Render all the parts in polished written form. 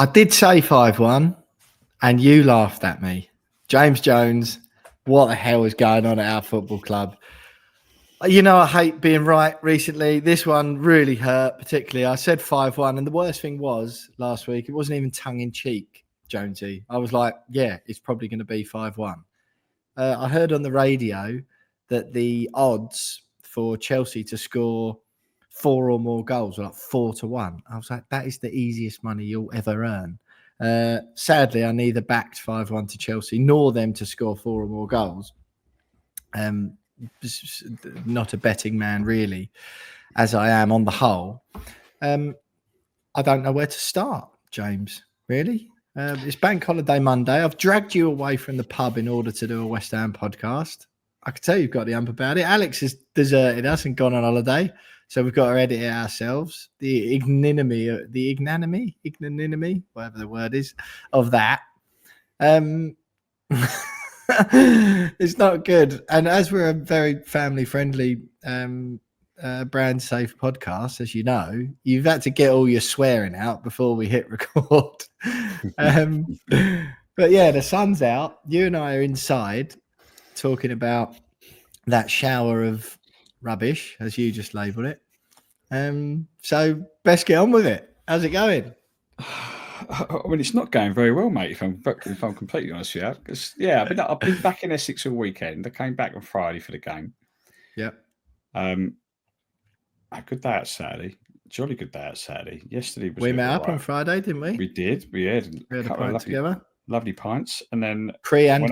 I did say 5-1, and you laughed at me. James Jones, what the hell is going on at our football club? You know, I hate being right recently. This one really hurt, particularly. I said 5-1, and the worst thing was last week, it wasn't even tongue-in-cheek, Jonesy. I was like, yeah, it's probably going to be 5-1. I heard on the radio that the odds for Chelsea to score 4 or more goals were like 4-1. I was like, that is the easiest money you'll ever earn. Sadly, I neither backed 5-1 to Chelsea nor them to score 4 or more goals. Not a betting man, really, as I am on the whole. I don't know where to start, James, really. It's Bank Holiday Monday. I've dragged you away from the pub in order to do a West Ham podcast. I can tell you've got the ump about it. Alex has deserted us and gone on holiday, so we've got to edit it ourselves. The ignominy, whatever the word is, of that. It's not good. And as we're a very family-friendly, brand-safe podcast, as you know, you've had to get all your swearing out before we hit record. But yeah, the sun's out. You and I are inside talking about that shower of rubbish, as you just labelled it. So best get on with it. How's it going? I mean, it's not going very well, mate. If I'm completely honest with you, because I've been back in Essex all weekend. I came back on Friday for the game. Yep. A good day out Saturday. Jolly good day out Saturday. Yesterday was. We met up on Friday, didn't we? We did. We had a pint together. Lovely pints, and then pre and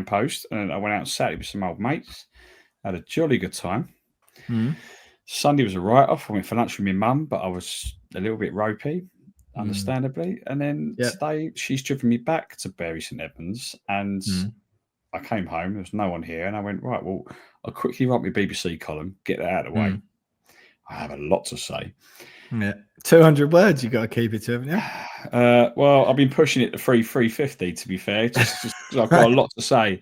post, and then I went out Saturday with some old mates. Had a jolly good time. Sunday was a write-off. I went for lunch with my mum, but I was a little bit ropey, understandably. And then today she's driven me back to Bury St Edmunds, and I came home. There was no one here, and I went, right, well, I'll quickly write my BBC column, get that out of the way. I have a lot to say. Yeah, 200 words. You got to keep it to, haven't you? Well, I've been pushing it to 350. To be fair, just I've got a lot to say.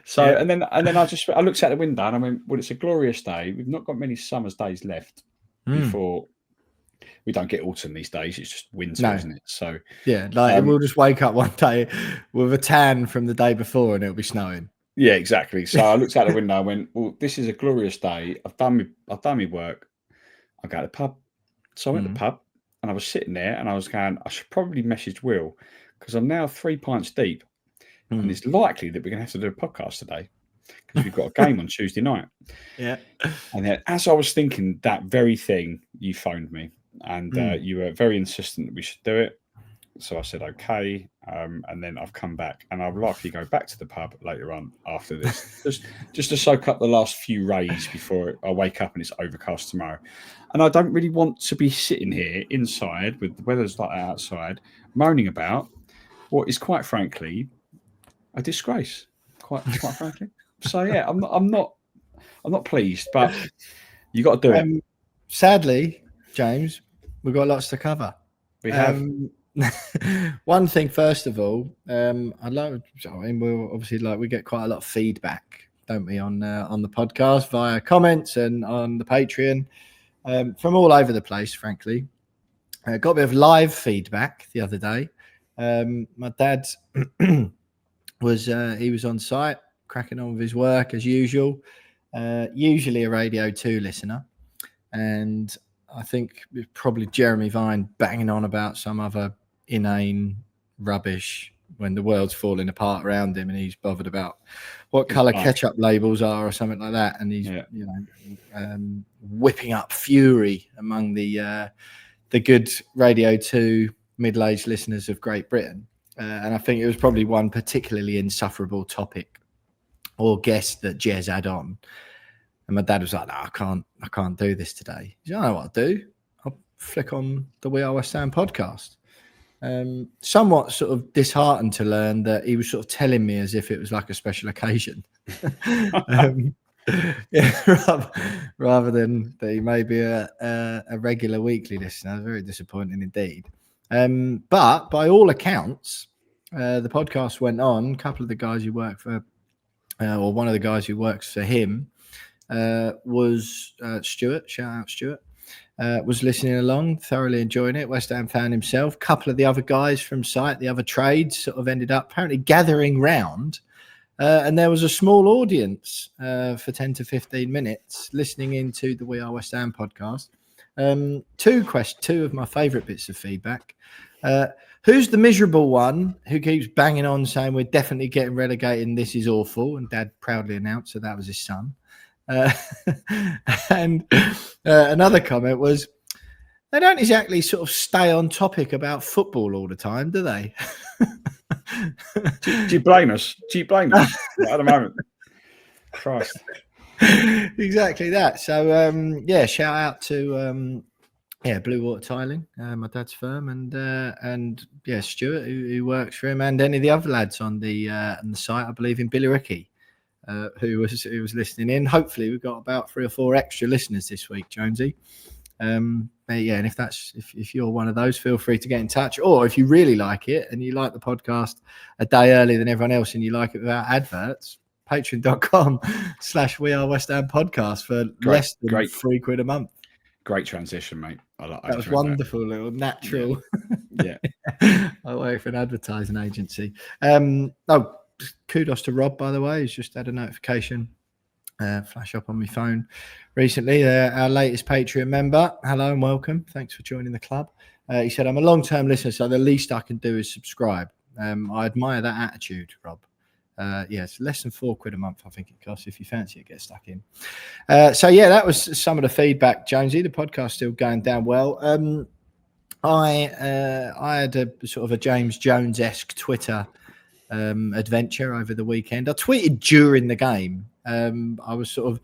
So, and then I looked out the window and I went, well, it's a glorious day. We've not got many summer's days left before. We don't get autumn these days. It's just winter, isn't it? So yeah, we'll just wake up one day with a tan from the day before and it'll be snowing. Yeah, exactly. So I looked out the window and went, well, this is a glorious day. I've done my work. I go to the pub. So I went to the pub and I was sitting there and I was going, I should probably message Will because I'm now 3 pints deep. And it's likely that we're going to have to do a podcast today because we've got a game on Tuesday night. Yeah. And then as I was thinking that very thing, you phoned me and you were very insistent that we should do it. So I said, okay. And then I've come back and I'll likely go back to the pub later on after this, just to soak up the last few rays before I wake up and it's overcast tomorrow. And I don't really want to be sitting here inside with the weather's like that outside, moaning about what is quite frankly a disgrace, quite frankly. So yeah, I'm not pleased, but you got to do it. Sadly, James, we've got lots to cover. We have. One thing, first of all, we'll obviously we get quite a lot of feedback, don't we, on the podcast via comments and on the Patreon from all over the place. Frankly, got a bit of live feedback the other day. My dad was on site, cracking on with his work as usual. Usually a Radio 2 listener, and I think it's probably Jeremy Vine banging on about some other inane rubbish when the world's falling apart around him and he's bothered about what colour ketchup labels are or something like that. And he's, whipping up fury among the good Radio 2 middle-aged listeners of Great Britain. And I think it was probably one particularly insufferable topic or guest that Jez had on. And my dad was like, no, I can't do this today. He said, I know what I'll do. I'll flick on the We Are West Ham podcast. Somewhat sort of disheartened to learn that he was sort of telling me as if it was like a special occasion. Rather than that he may be a regular weekly listener. Very disappointing indeed. But by all accounts, the podcast went on. A couple of the guys who work for, or one of the guys who works for him, was Stuart. Shout out Stuart. was listening along, thoroughly enjoying it. West Ham fan himself. A couple of the other guys from site, the other trades, sort of ended up apparently gathering round. And there was a small audience for 10 to 15 minutes listening into the We Are West Ham podcast. Two of my favourite bits of feedback. Who's the miserable one who keeps banging on saying we're definitely getting relegated and this is awful? And Dad proudly announced that was his son. And another comment was, they don't exactly sort of stay on topic about football all the time, do they? Do you blame us? Do you blame us at the moment? Christ. Exactly that. So, shout out to Blue Water Tiling, my dad's firm, and Stuart who works for him, and any of the other lads on the site. I believe in Billericay, who was listening in. Hopefully, we've got about 3 or 4 extra listeners this week, Jonesy. And if you're one of those, feel free to get in touch. Or if you really like it and you like the podcast a day earlier than everyone else, and you like it without adverts, patreon.com/We Are West Ham podcast for less than £3 a month. Great transition, mate. That was wonderful, little natural. Yeah. I work for an advertising agency. Kudos to Rob, by the way. He's just had a notification flash up on my phone recently. Our latest Patreon member. Hello and welcome. Thanks for joining the club. He said, I'm a long-term listener, so the least I can do is subscribe. I admire that attitude, Rob. It's less than £4 a month, I think it costs. If you fancy it, get stuck in. That was some of the feedback, Jonesy. The podcast's still going down well. I had a sort of a James Jones-esque Twitter adventure over the weekend. I tweeted during the game. I was sort of,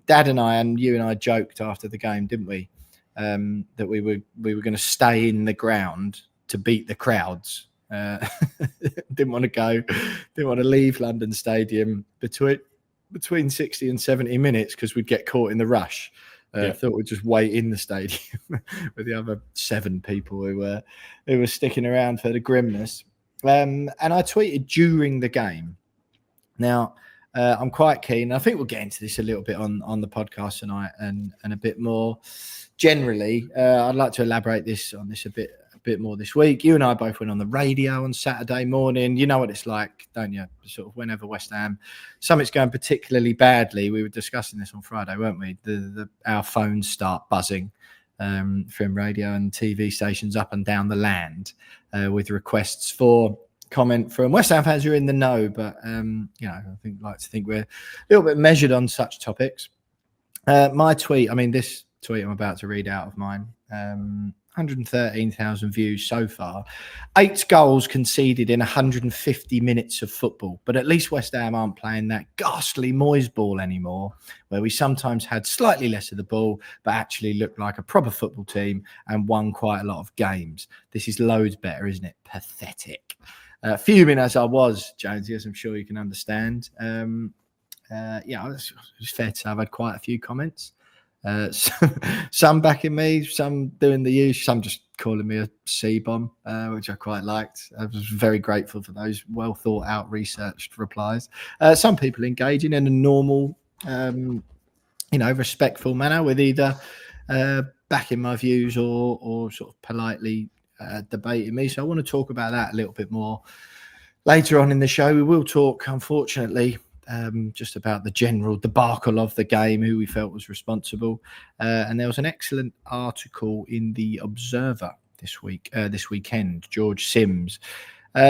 Dad and I, and you and I joked after the game, didn't we? That we were going to stay in the ground to beat the crowds. Didn't want to leave London Stadium between 60 and 70 minutes because we'd get caught in the rush. Thought we'd just wait in the stadium with the other 7 people who were sticking around for the grimness. And I tweeted during the game. Now, I'm quite keen. I think we'll get into this a little bit on the podcast tonight and a bit more generally. I'd like to elaborate on this a bit more this week. You and I both went on the radio on Saturday morning. You know what it's like, don't you? Sort of whenever West Ham, something's going particularly badly. We were discussing this on Friday, weren't we? Our phones start buzzing from radio and TV stations up and down the land with requests for comment from West Ham fans who are in the know. But I like to think we're a little bit measured on such topics. My tweet, this tweet I'm about to read out of mine. 113,000 views so far, 8 goals conceded in 150 minutes of football. But at least West Ham aren't playing that ghastly Moyes ball anymore, where we sometimes had slightly less of the ball, but actually looked like a proper football team and won quite a lot of games. This is loads better, isn't it? Pathetic. Fuming as I was, Jonesy, as I'm sure you can understand. It's fair to say I've had quite a few comments. Some backing me, some doing the use, some just calling me a C-bomb, which I quite liked. I was very grateful for those well thought out, researched replies. Some people engaging in a normal, respectful manner with either backing my views or sort of politely debating me. So I want to talk about that a little bit more later on in the show. We will talk, unfortunately, just about the general debacle of the game, who we felt was responsible. And there was an excellent article in the Observer this weekend, George Sims,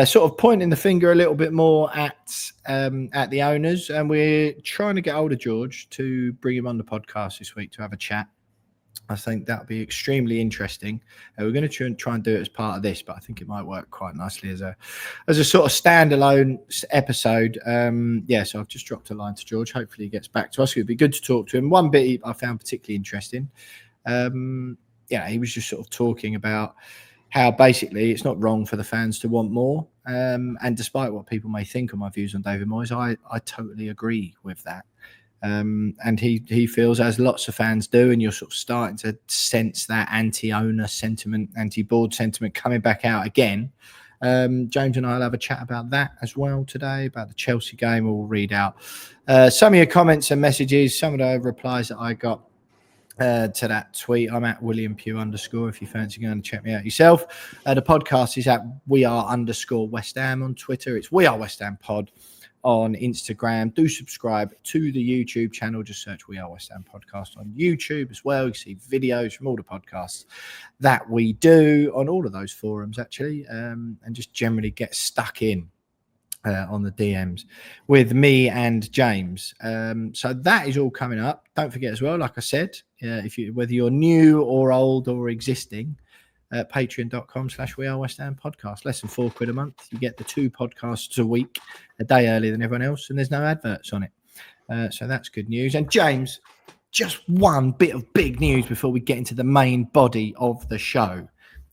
sort of pointing the finger a little bit more at the owners. And we're trying to get hold of George to bring him on the podcast this week to have a chat. I think that would be extremely interesting. We're going to try and do it as part of this, but I think it might work quite nicely as a sort of standalone episode. So I've just dropped a line to George. Hopefully he gets back to us. It would be good to talk to him. One bit I found particularly interesting. He was just sort of talking about how basically it's not wrong for the fans to want more. And despite what people may think of my views on David Moyes, I totally agree with that. And he feels, as lots of fans do, and you're sort of starting to sense that anti-owner sentiment, anti-board sentiment coming back out again. James and I will have a chat about that as well today, about the Chelsea game. We'll read out some of your comments and messages, some of the replies that I got to that tweet. I'm at William Pugh _ if you fancy going to check me out yourself. The podcast is at We Are _ West Ham on Twitter. It's We Are West Ham Pod on Instagram. Do subscribe to the YouTube channel. Just search We Are West Ham Podcast on YouTube as well. You see videos from all the podcasts that we do on all of those forums, actually, and just generally get stuck in on the DMs with me and James. So that is all coming up. Don't forget as well, like I said, whether you're new or old or existing, patreon.com/We Are West Ham Podcast. Less than £4 a month. You get the 2 podcasts a week, a day earlier than everyone else, and there's no adverts on it. So that's good news. And James, just one bit of big news before we get into the main body of the show.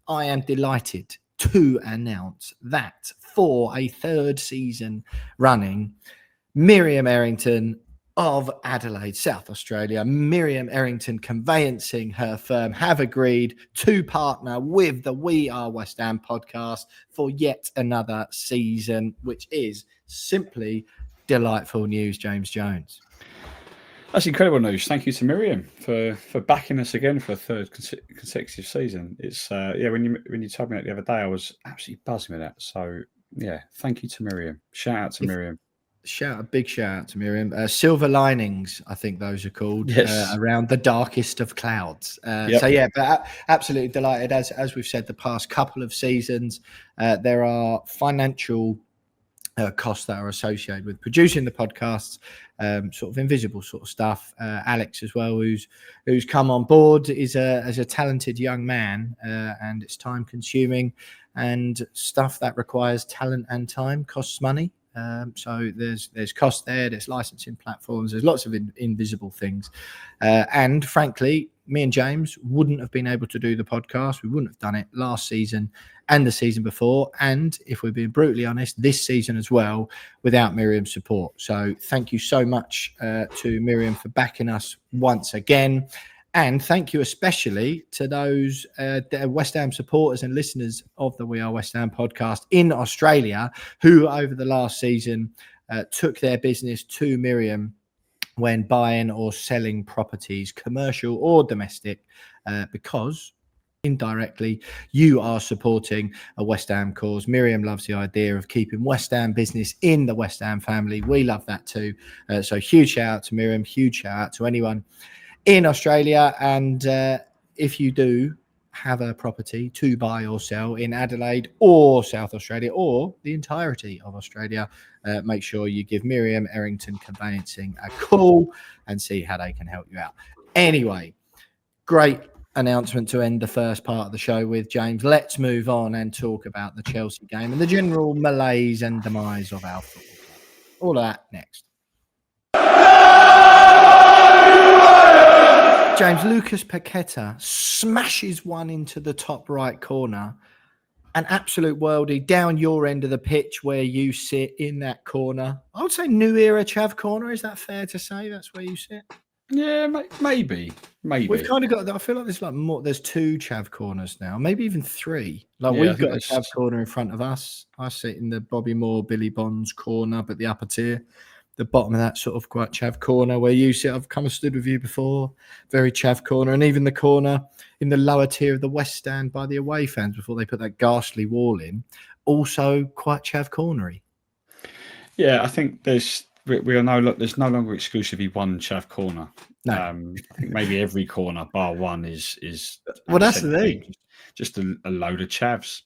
I am delighted to announce that for a 3rd season running, Miriam Errington of Adelaide, South Australia, Miriam Errington Conveyancing, her firm, have agreed to partner with the We Are West Ham podcast for yet another season, which is simply delightful news, James Jones. That's incredible news. Thank you to Miriam for backing us again for a 3rd consecutive season. It's when you told me that the other day, I was absolutely buzzing with that. So yeah, thank you to Miriam. Shout out to Miriam. A big shout out to Miriam. Silver linings, I think those are called. Yes. Around the darkest of clouds. So yeah, but absolutely delighted. As we've said, the past couple of seasons, there are financial costs that are associated with producing the podcasts, sort of invisible sort of stuff. Alex as well, who's come on board, is as a talented young man, and it's time consuming, and stuff that requires talent and time costs money. So there's cost there, there's licensing platforms, there's lots of invisible things, and frankly, me and James wouldn't have been able to do the podcast. We wouldn't have done it last season and the season before, and if we're being brutally honest, this season as well, without Miriam's support. So thank you so much to Miriam for backing us once again. And thank you especially to those West Ham supporters and listeners of the We Are West Ham podcast in Australia who over the last season took their business to Miriam when buying or selling properties, commercial or domestic, because indirectly you are supporting a West Ham cause. Miriam loves the idea of keeping West Ham business in the West Ham family. We love that too. So huge shout out to Miriam, huge shout out to anyone in Australia. And if you do have a property to buy or sell in Adelaide or South Australia or the entirety of Australia, make sure you give Miriam Errington Conveyancing a call and see how they can help you out. Anyway, great announcement to end the first part of the show with, James. Let's move on and talk about the Chelsea game and the general malaise and demise of our football club. All of that next. James, Lucas Paqueta smashes one into the top right corner. An absolute worldie down your end of the pitch where you sit in that corner. I would say new era Chav corner. Is that fair to say that's where you sit? Yeah, maybe. We've kind of got, I feel like there's like more, there's 2 Chav corners now, maybe even 3. Like we've got a Chav corner in front of us. I sit in the Bobby Moore, Billy Bonds corner, but the upper tier. The bottom of that sort of quite Chav corner where you sit. I've come and stood with you before. Very Chav corner. And even the corner in the lower tier of the West Stand by the away fans before they put that ghastly wall in. Also quite Chav cornery. Yeah, I think there's no longer exclusively one Chav corner. No. I think maybe every corner bar one is well, that's the thing. Just a load of Chavs.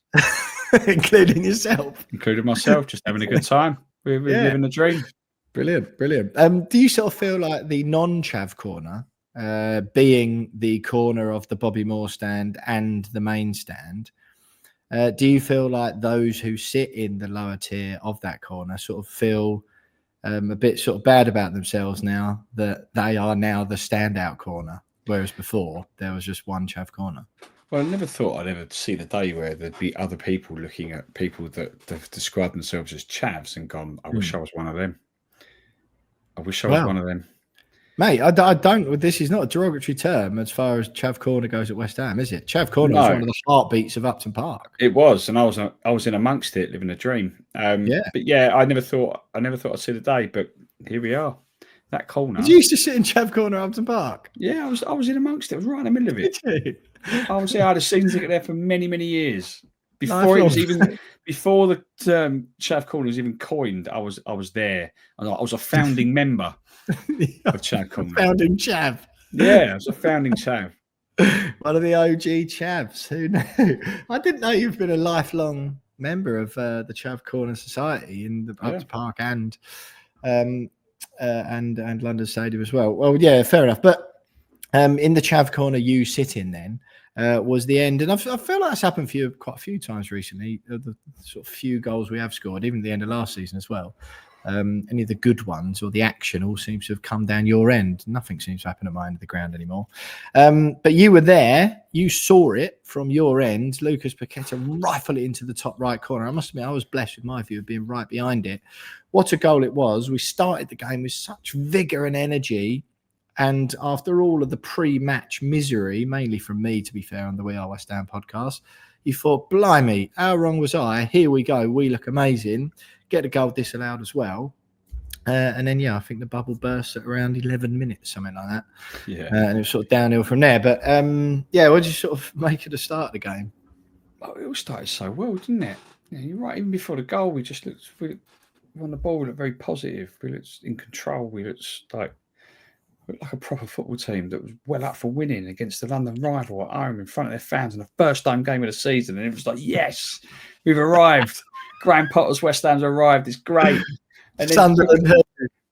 Including yourself. Including myself, just having a good time. We're living the dream. Brilliant. Do you sort of feel like the non-Chav corner, being the corner of the Bobby Moore stand and the main stand, do you feel like those who sit in the lower tier of that corner sort of feel a bit sort of bad about themselves now that they are now the standout corner, whereas before there was just one Chav corner? Well, I never thought I'd ever see the day where there'd be other people looking at people that have described themselves as Chavs and gone, I wish I was one of them. I wish I was one of them. Mate, I don't. This is not a derogatory term as far as Chav corner goes at West Ham, is it? Chav corner was one of the heartbeats of Upton Park. It was, and I was in amongst it, living a dream. But yeah, I never thought I'd see the day, but here we are. that corner. Did you used to sit in Chav Corner, Upton Park? Yeah, I was in amongst it. I was right in the middle of it. Did you? I was there. I had a season ticket there for many, many years. Before Lifelong. it was even before the Chav Corner was even coined, I was there. I was a founding member of Chav Corner. Founding Chav. Yeah, I was a founding Chav. One of the OG Chavs. Who knew? I didn't know you've been a lifelong member of the Chav Corner Society in the Upton Park and London Stadium as well. Well, yeah, fair enough. But in the Chav Corner you sit in then was the end, and I feel like that's happened for you quite a few times recently. The sort of few goals we have scored, even at the end of last season as well. Any of the good ones or the action all seems to have come down your end. Nothing seems to happen at my end of the ground anymore. But you were there. You saw it from your end. Lucas Paqueta rifle it into the top right corner. I must admit, I was blessed with my view of being right behind it. What a goal it was. We started the game with such vigour and energy. And after all of the pre-match misery, mainly from me, to be fair, on the We Are West Ham podcast, you thought, blimey, how wrong was I? Here we go. We look amazing. Get a goal disallowed as well. And then, I think the bubble burst at around 11 minutes, something like that. Yeah. And it was sort of downhill from there. But, what did you sort of make of the start of the game? Well, it all started so well, didn't it? Yeah, you're right. Even before the goal, we on the ball, we looked very positive. We looked in control. We looked like a proper football team that was well up for winning against the London rival at home in front of their fans in the first home game of the season. And it was like, yes, we've arrived. Graham Potter's West Ham's arrived. It's great. And then,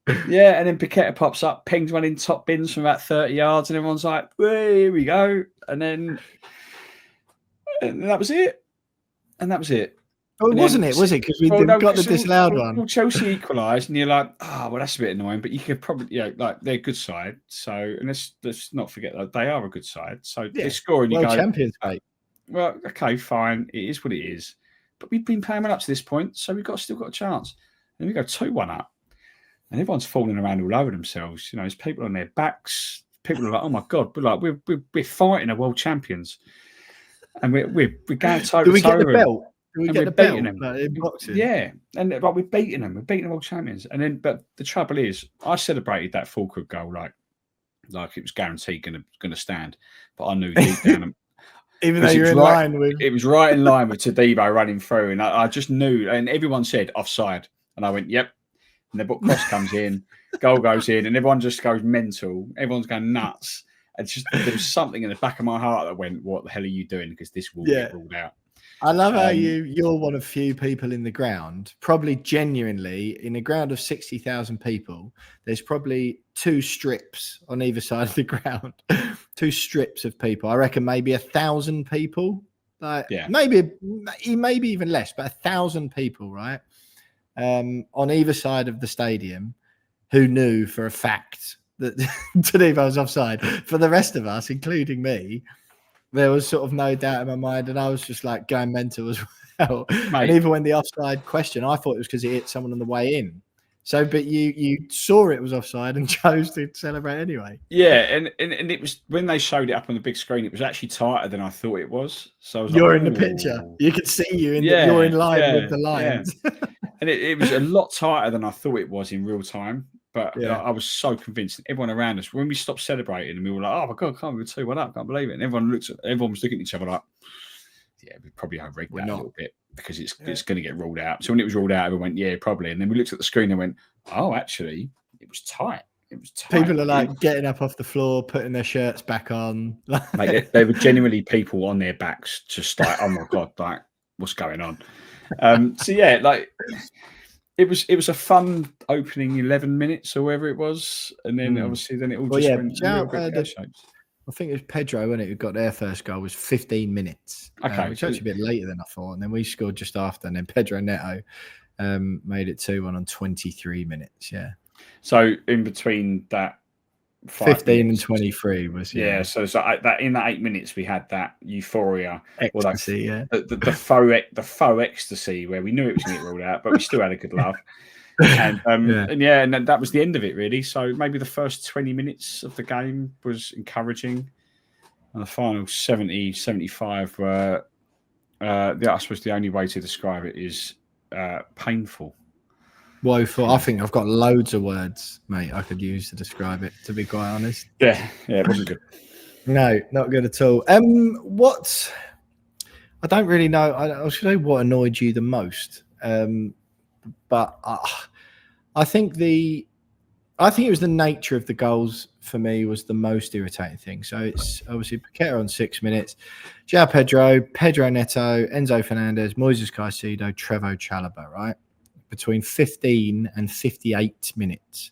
and then Paqueta pops up, pings one in top bins from about 30 yards, and everyone's like, hey, here we go. And that was it. Oh, wasn't it? Was it? Because we got the disallowed one. Well, Chelsea equalised, and you're like, well, that's a bit annoying. But you could probably, like they're a good side. So, and let's not forget that they are a good side. So they're scoring. You go, champions, mate. Well, okay, fine. It is what it is. But we've been playing well up to this point, so we've still got a chance. And we go 2-1 up, and everyone's falling around all over themselves. You know, there's people on their backs. People are like, oh my god, we're fighting a world champions, and we're going toe to toe. Do we get the belt? And we're beating them. In boxing? Yeah, and we're beating them. We're beating the world champions. And then, but the trouble is, I celebrated that Fulcrum goal like it was guaranteed going to stand. But I knew deep down, even though you're in line with, it was right in line with Tadibo running through, and I just knew. And everyone said offside, and I went, yep. And the cross comes in, goal goes in, and everyone just goes mental. Everyone's going nuts. And just there was something in the back of my heart that went, "What the hell are you doing?" Because this will get ruled out. I love how you're one of few people in the ground, probably genuinely in a ground of 60,000 people. There's probably 2 strips on either side of the ground, 2 strips of people. I reckon maybe 1,000 people, maybe even less, but 1,000 people, right? On either side of the stadium, who knew for a fact that Tadibo was offside. For the rest of us, including me, there was sort of no doubt in my mind, and I was just like going mental as well. Mate. And even when the offside question, I thought it was because he hit someone on the way in. So, but you saw it was offside and chose to celebrate anyway. Yeah, and it was when they showed it up on the big screen, it was actually tighter than I thought it was. So I was you're in the picture. You could see you in. You're in line with the Lions. Yeah. And it was a lot tighter than I thought it was in real time. But I was so convinced. Everyone around us, when we stopped celebrating, and we were like, "Oh my god, can't we 2-1 up? Can't believe it!" And everyone was looking at each other like, "Yeah, we probably overreacted that a little bit because it's going to get ruled out." So when it was ruled out, everyone went, "Yeah, probably." And then we looked at the screen and went, "Oh, actually, it was tight. It was tight." People are like getting up off the floor, putting their shirts back on. Mate, they were genuinely people on their backs, just like, "Oh my god, like what's going on?" So yeah, like. It was a fun opening 11 minutes or whatever it was, and then obviously then it all just went shapes. I think it was Pedro, wasn't it, who got their first goal, was 15 minutes. Okay. Which was actually a bit later than I thought. And then we scored just after, and then Pedro Neto made it 2-1 on 23 minutes. Yeah. So in between that 15 and 23 was so that in that 8 minutes we had that euphoria, ecstasy, the faux ecstasy where we knew it was going to get ruled out, but we still had a good laugh. And and that was the end of it really. So maybe the first 20 minutes of the game was encouraging, and the final 70-75 were I suppose the only way to describe it is painful. Woeful. I think I've got loads of words, mate, I could use to describe it, to be quite honest. Yeah, it wasn't good. No, not good at all. I don't really know. I should say what annoyed you the most. But I think it was the nature of the goals for me was the most irritating thing. So it's obviously Paqueta on 6 minutes, João Pedro Neto, Enzo Fernandez, Moises Caicedo, Trevoh Chalobah, right? Between 15 and 58 minutes.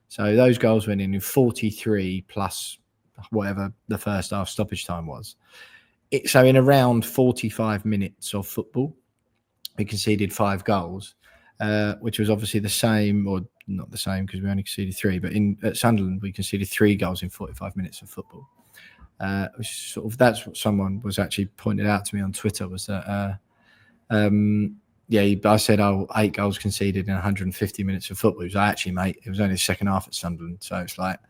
So those goals went in 43 plus whatever the first half stoppage time was. So in around 45 minutes of football, we conceded 5 goals, which was obviously the same, or not the same because we only conceded 3, but at Sunderland we conceded 3 goals in 45 minutes of football. Which sort of, that's what someone was actually pointed out to me on Twitter, was that I said, 8 goals conceded in 150 minutes of football. He was like, actually, mate, it was only the second half at Sunderland, so it's like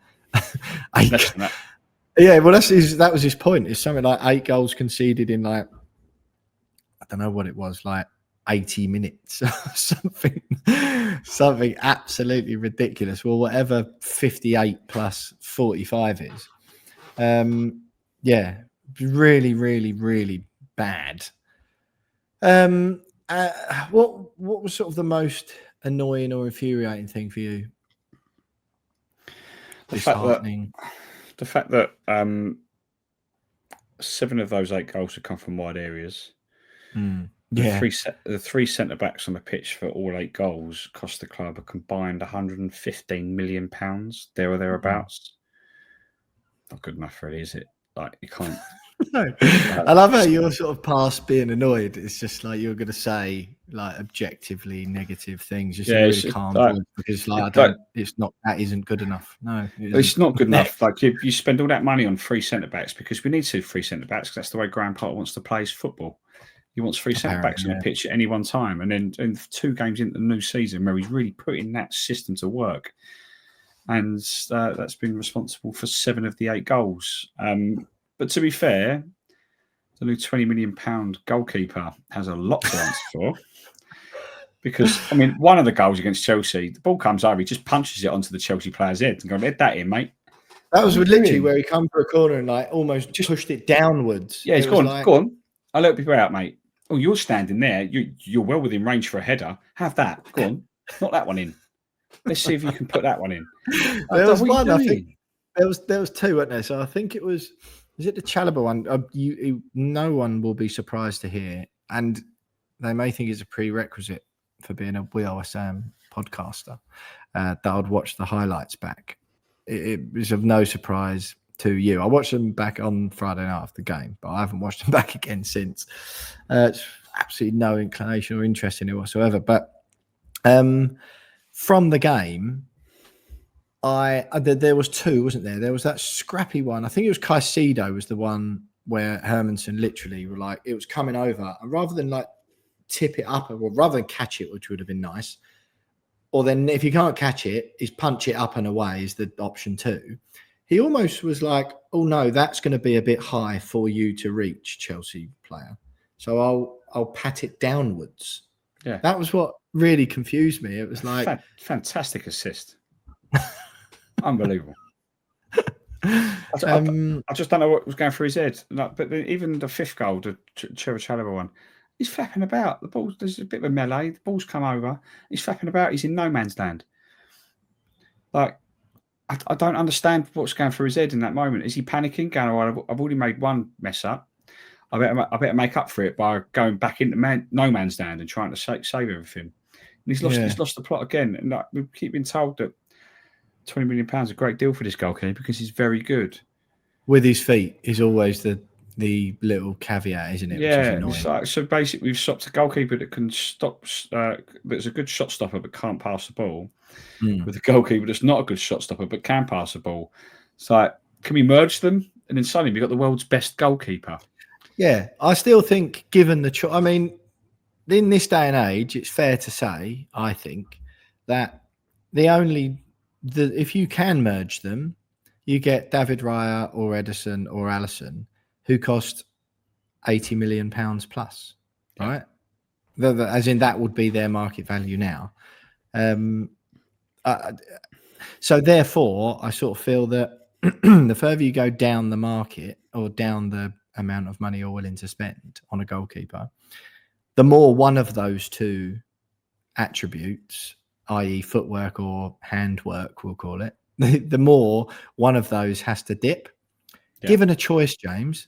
8. Yeah, well, that was his point. It's something like 8 goals conceded in, like, I don't know what it was, like 80 minutes or something absolutely ridiculous. Well, whatever 58 plus 45 is, really, really, really bad. What was sort of the most annoying or infuriating thing for you? The fact that 7 of those 8 goals have come from wide areas. The 3 centre backs on the pitch for all 8 goals cost the club a combined £115 million, there or thereabouts. Not good enough, really, is it? Like, you can't. No. I love how you're sort of past being annoyed. It's just like you're going to say like objectively negative things, just really calm voice, because it's not, that isn't good enough. No, it's not good enough. Like you spend all that money on 3 centre backs because we need 3 centre backs because that's the way Graham Potter wants to play his football. He wants 3 centre backs on the pitch at any one time, and then in 2 games into the new season where he's really putting that system to work, and that's been responsible for 7 of the 8 goals. But to be fair, the new £20 million goalkeeper has a lot to answer for. Because, I mean, one of the goals against Chelsea, the ball comes over, he just punches it onto the Chelsea player's head and goes, head that in, mate. That was literally where he come for a corner and like almost just pushed it downwards. Yeah, go on. I'll let people out, mate. Oh, you're standing there. You're well within range for a header. Have that. Go on. Knock that one in. Let's see if you can put that one in. There was one, I think. There was 2, weren't there? So I think it was... Is it the Chalobah one? No one will be surprised to hear, and they may think it's a prerequisite for being a We Are Sam podcaster, that I'd watch the highlights back. It was of no surprise to you. I watched them back on Friday night after the game, but I haven't watched them back again since. It's absolutely no inclination or interest in it whatsoever. But from the game, there was 2, wasn't there? There was that scrappy one. I think it was Caicedo was the one where Hermanson literally were like, it was coming over, and rather than like tip it up, or rather than catch it, which would have been nice, or then if you can't catch it, is punch it up and away is the option 2. He almost was like, oh no, that's going to be a bit high for you to reach, Chelsea player. So I'll pat it downwards. Yeah, that was what really confused me. It was like fantastic assist. Unbelievable. I just don't know what was going through his head. Like, but even the 5th goal, the Trevoh Chalobah one, he's flapping about. The ball, there's a bit of a melee. The ball's come over. He's flapping about. He's in no man's land. Like, I don't understand what's going through his head in that moment. Is he panicking? Going, oh, I've already made one mess up. I better make up for it by going back into no man's land and trying to save everything. And he's lost the plot again. And like, we keep being told that £20 million is a great deal for this goalkeeper because he's very good. With his feet is always the little caveat, isn't it? Yeah, it's like, so basically we've stopped a goalkeeper that can stop, that's a good shot stopper but can't pass the ball, with a goalkeeper that's not a good shot stopper but can pass the ball. It's like, can we merge them? And then suddenly we've got the world's best goalkeeper. Yeah, I still think given the choice, I mean, in this day and age, it's fair to say, I think, that if you can merge them, you get David Raya or Edison or Allison, who cost £80 million plus, right? As in, that would be their market value now. So therefore, I sort of feel that the further you go down the market or down the amount of money you're willing to spend on a goalkeeper, the more one of those two attributes, i.e. footwork or handwork, we'll call it, the more one of those has to dip. Yeah. Given a choice, James,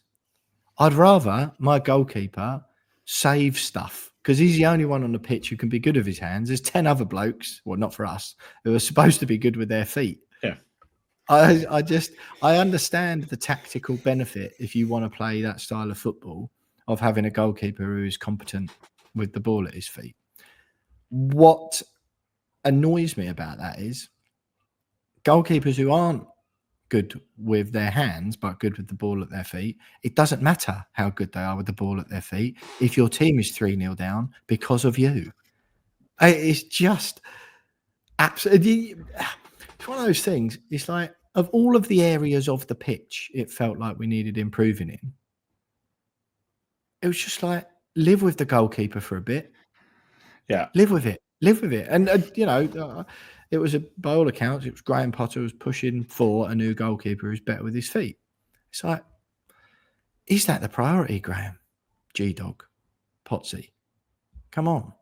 I'd rather my goalkeeper save stuff because he's the only one on the pitch who can be good with his hands. There's 10 other blokes, well, not for us, who are supposed to be good with their feet. Yeah. I understand the tactical benefit if you want to play that style of football of having a goalkeeper who is competent with the ball at his feet. What annoys me about that is goalkeepers who aren't good with their hands but good with the ball at their feet, it doesn't matter how good they are with the ball at their feet if your team is 3-0 down because of you. It's just absolutely, it's one of those things. It's like, of all of the areas of the pitch it felt like we needed improving in, it was just like, live with the goalkeeper for a bit. Yeah, live with it. And it was, by all accounts, it was Graham Potter was pushing for a new goalkeeper who's better with his feet. It's like, is that the priority, Graham? G-Dog, Potsy, come on.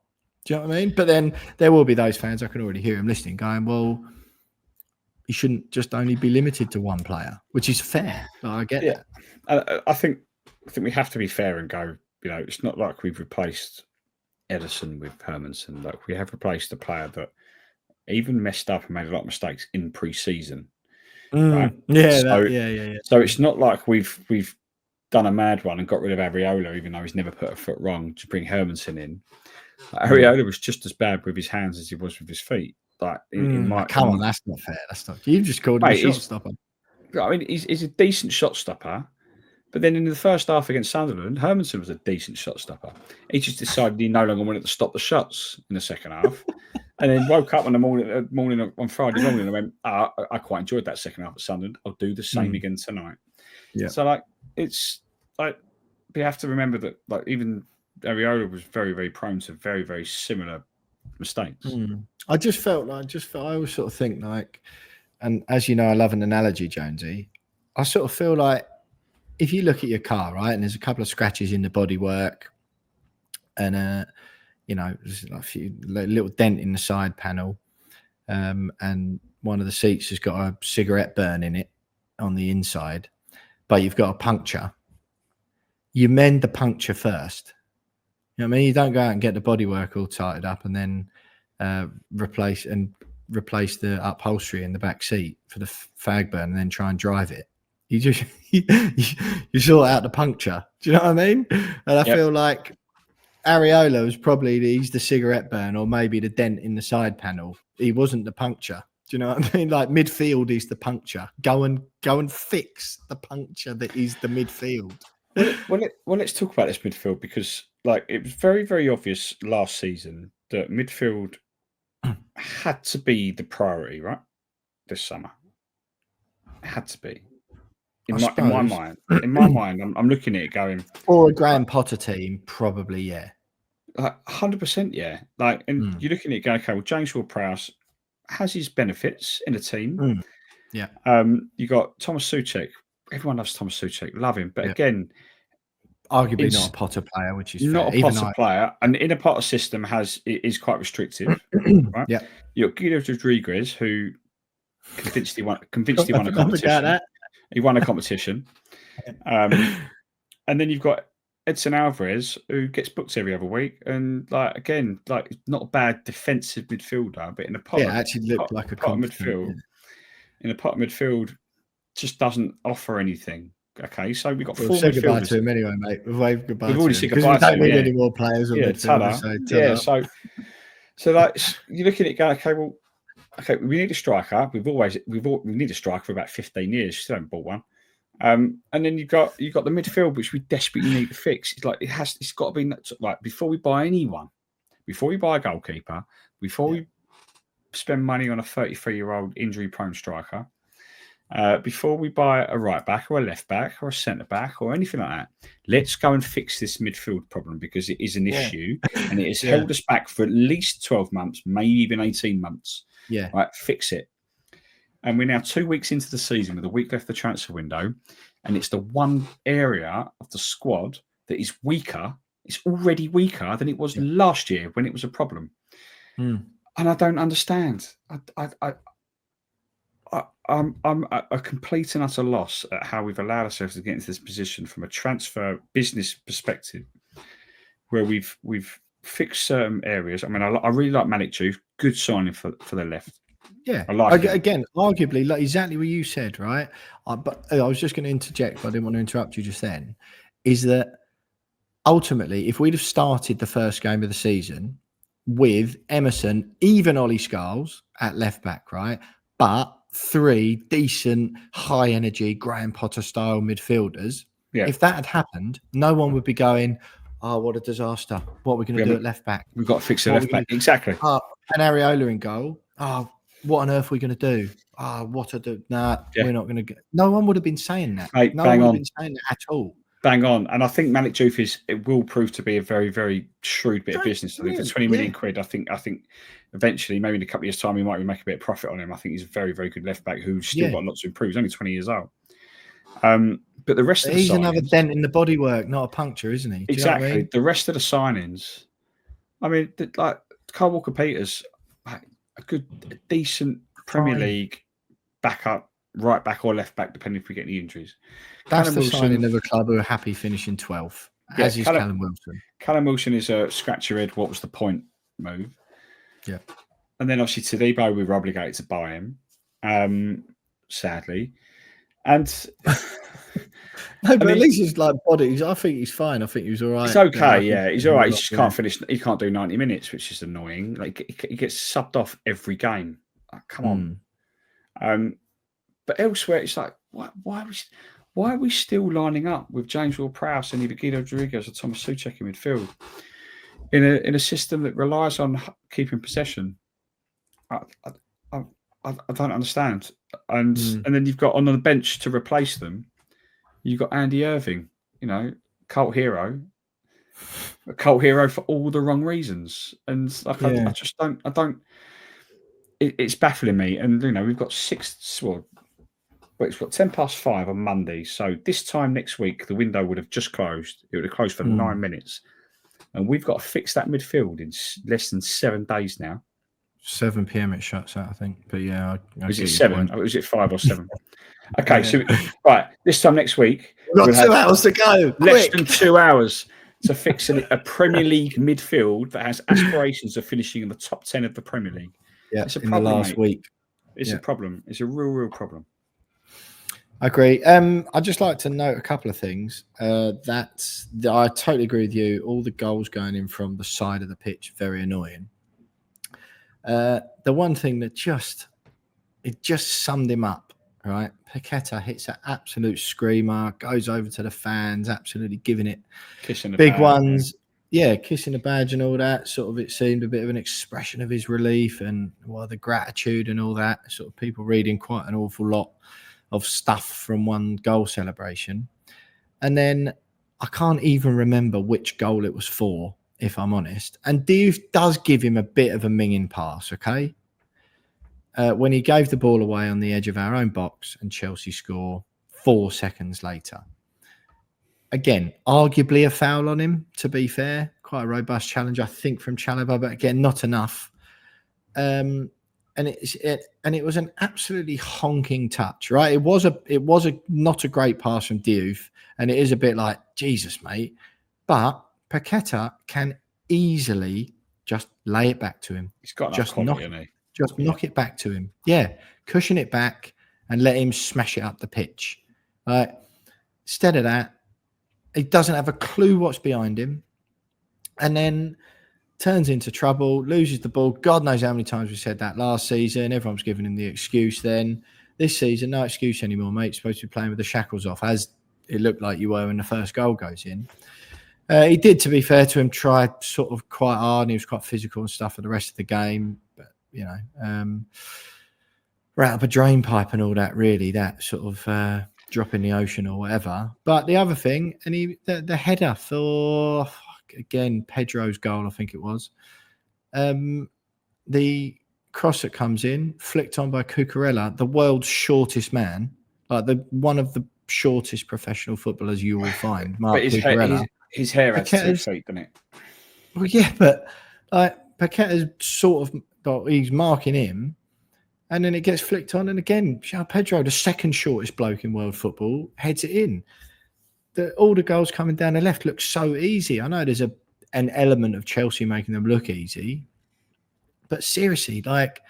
Do you know what I mean? But then there will be those fans, I can already hear him listening, going, well, he shouldn't just only be limited to one player, which is fair. I get that. I think we have to be fair and go, it's not like we've replaced Edison with Hermanson. Like, we have replaced a player that even messed up and made a lot of mistakes in pre-season. Right? Yeah. So it's not like we've done a mad one and got rid of Areola, even though he's never put a foot wrong, to bring Hermanson in. Areola was just as bad with his hands as he was with his feet. Like, come on, that's not fair. That's not. You just called him a shot stopper. I mean, he's a decent shot stopper. But then in the first half against Sunderland, Hermanson was a decent shot stopper. He just decided he no longer wanted to stop the shots in the second half. And then woke up on the morning on Friday morning and went, I quite enjoyed that second half at Sunderland. I'll do the same again tonight. Yeah. So, it's like, we have to remember that, even Areola was very, very prone to very, very similar mistakes. I always sort of think and as you know, I love an analogy, Jonesy. I sort of feel like, if you look at your car, right, and there's a couple of scratches in the bodywork, and there's a few little dent in the side panel, and one of the seats has got a cigarette burn in it on the inside, but you've got a puncture. You mend the puncture first. You know what I mean? You don't go out and get the bodywork all tightened up and then replace the upholstery in the back seat for the fag burn and then try and drive it. You just you sort out the puncture. Do you know what I mean? And I feel like Areola was he's the cigarette burn or maybe the dent in the side panel. He wasn't the puncture. Do you know what I mean? Like, midfield is the puncture. Go and fix the puncture that is the midfield. Well, let's talk about this midfield, because it was very, very obvious last season that midfield had to be the priority, right? This summer. It had to be. In my mind, I'm looking at it going, for a Graham Potter team, probably, yeah. 100%, yeah. You're looking at it going, okay, well, James Ward-Prowse has his benefits in a team. Yeah. You got Thomas Souček. Everyone loves Thomas Souček. Love him. But again, arguably not a Potter player, which is not fair. A Potter player. And in a Potter system is quite restrictive. Right? Yeah. You got Guido Rodriguez, who convinced he won a competition. He won a competition. And then you've got Edson Alvarez, who gets booked every other week. And not a bad defensive midfielder, but in a Potter, actually looked like a Potter midfield. Yeah. In a Potter midfield, just doesn't offer anything. Okay, so we've got four midfielders. We've said goodbye to him anyway, mate. We've waved goodbye to him. We've already said goodbye to him. We don't need any more players on midfield. So you're looking at it going, okay, we need a striker. We need a striker for about 15 years. Still haven't bought one. And then you've got the midfield, which we desperately need to fix. It's got to be before we buy anyone, before we buy a goalkeeper, before we spend money on a 33-year-old injury-prone striker. before we buy a right back or a left back or a centre back or anything like that, let's go and fix this midfield problem because it is an issue and it has held us back for at least 12 months, maybe even 18 months. Yeah. Right, fix it. And we're now 2 weeks into the season with a week left the transfer window, and it's the one area of the squad that is weaker. It's already weaker than it was last year when it was a problem. And I don't understand. I'm a complete and utter loss at how we've allowed ourselves to get into this position from a transfer business perspective, where we've fixed certain areas. I mean, I really like Malik Juve. Good signing for the left. Yeah. I like it. Again, arguably, like exactly what you said, right? But I was just going to interject, but I didn't want to interrupt you just then. Is that ultimately, if we'd have started the first game of the season with Emerson, even Ollie Scholes at left back, right? But 3 decent, high energy, Graham Potter style midfielders. Yeah. If that had happened, no one would be going, "Oh, what a disaster! What are we going to do at left back? We've got to fix the left back." Exactly. And Areola in goal. Oh, what on earth are we going to do? What to do? Nah, we're not going to get. No one would have been saying that. Mate, no one would have been saying that at all. Bang on. And I think Malik Juve it will prove to be a very, very shrewd bit of business. I think for 20 million quid, I think eventually, maybe in a couple of years' time, we might make a bit of profit on him. I think he's a very, very good left back who's still got lots to improve. He's only 20 years old. But the rest of the he's another dent in the bodywork, not a puncture, isn't he? Exactly. You know what I mean? The rest of the signings, I mean, like Kyle Walker-Peters, a decent Premier League backup, right back or left back, depending if we get any injuries. That's Callum the Wilson, signing of a club who are happy finishing 12th, as is Callum Wilson. Callum Wilson is a scratch your head, what was the point move. Yeah. And then obviously Todibo, we were obligated to buy him, sadly. And no, but at least he's like bodies. I think he's fine. I think he was all right. He's okay, he's all right. He just can't finish. He can't do 90 minutes, which is annoying. Like he gets subbed off every game. Like, come on. But elsewhere, it's like, why are we still lining up with James Ward-Prowse and either Guido Rodriguez or Thomas Souček in midfield in a system that relies on keeping possession? I don't understand. And then you've got on the bench to replace them. You've got Andy Irving, cult hero. A cult hero for all the wrong reasons. And like I just don't. It's baffling me. And we've got it's got 5:10 on Monday. So this time next week, the window would have just closed. It would have closed for 9 minutes. And we've got to fix that midfield in less than 7 days now. 7 p.m. it shuts out, I think. But yeah, was it 7? Or was it 5 or 7? Okay, so right, this time next week, we've got 2 hours to go. Less than 2 hours to fix a Premier League midfield that has aspirations of finishing in the top 10 of the Premier League. Yeah, it's a problem, in the last week. It's a problem. It's a real problem. I agree. I'd just like to note a couple of things. That I totally agree with you. All the goals going in from the side of the pitch, very annoying. The one thing that just summed him up, right? Paqueta hits an absolute screamer, goes over to the fans, absolutely giving it kissing the big badge, ones. Yeah, kissing the badge and all that. Sort of, it seemed a bit of an expression of his relief and the gratitude and all that. Sort of people reading quite an awful lot of stuff from one goal celebration. And then I can't even remember which goal it was for, if I'm honest. And Diouf does give him a bit of a minging pass, okay? When he gave the ball away on the edge of our own box and Chelsea score 4 seconds later. Again, arguably a foul on him, to be fair. Quite a robust challenge, I think, from Chalobah, but again, not enough. And it was an absolutely honking touch, right? It was not a great pass from Diouf, and it is a bit like, Jesus, mate. But Paqueta can easily just lay it back to him. He's got enough quality, hasn't he? Just knock it back to him. Yeah, cushion it back and let him smash it up the pitch. Instead of that, he doesn't have a clue what's behind him, and then turns into trouble, loses the ball. God knows how many times we said that last season. Everyone's giving him the excuse then. This season, no excuse anymore, mate. You're supposed to be playing with the shackles off, as it looked like you were when the first goal goes in. He did, to be fair to him, try sort of quite hard, and he was quite physical and stuff for the rest of the game. But, right up a drain pipe and all that. Really, that sort of drop in the ocean or whatever. But the other thing, and the header for again Pedro's goal, I think it was. The cross that comes in, flicked on by Cucurella, the world's shortest man, like one of the shortest professional footballers you will find. Mark Cucurella. His hair has 2 feet, doesn't it? Well, yeah, but like Paqueta's sort of, he's marking him, and then it gets flicked on, and again, João Pedro, the second shortest bloke in world football, heads it in. All the goals coming down the left look so easy. I know there's an element of Chelsea making them look easy, but seriously, like,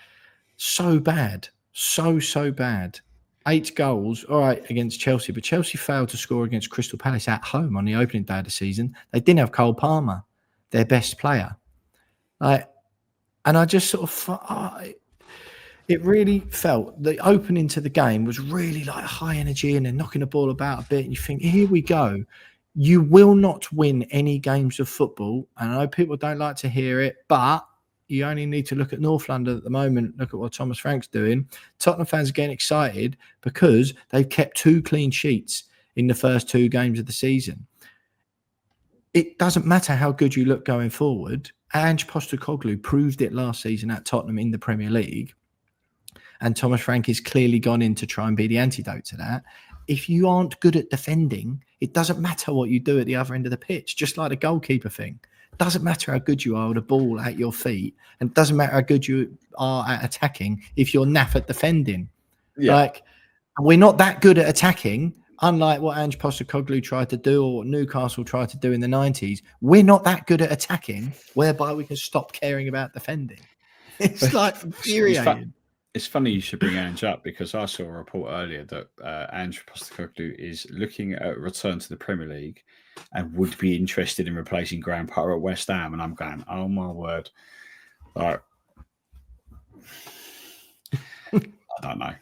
so bad. So bad. 8 goals, all right, against Chelsea, but Chelsea failed to score against Crystal Palace at home on the opening day of the season. They didn't have Cole Palmer, their best player. Like, and I just sort of, it really felt the opening to the game was really like high energy and then knocking the ball about a bit. And you think, here we go. You will not win any games of football. And I know people don't like to hear it, but you only need to look at North London at the moment. Look at what Thomas Frank's doing. Tottenham fans are getting excited because they've kept 2 clean sheets in the first 2 games of the season. It doesn't matter how good you look going forward. Ange Postecoglou proved it last season at Tottenham in the Premier League. And Thomas Frank has clearly gone in to try and be the antidote to that. If you aren't good at defending, it doesn't matter what you do at the other end of the pitch, just like the goalkeeper thing. It doesn't matter how good you are with a ball at your feet, and it doesn't matter how good you are at attacking if you're naff at defending. Yeah. Like, we're not that good at attacking, unlike what Ange Postecoglou tried to do or what Newcastle tried to do in the 90s. We're not that good at attacking, whereby we can stop caring about defending. It's like infuriating. It's funny you should bring Ange up, because I saw a report earlier that Ange Postecoglou is looking at a return to the Premier League and would be interested in replacing Graham Potter at West Ham. And I'm going, oh my word. Like, I don't know.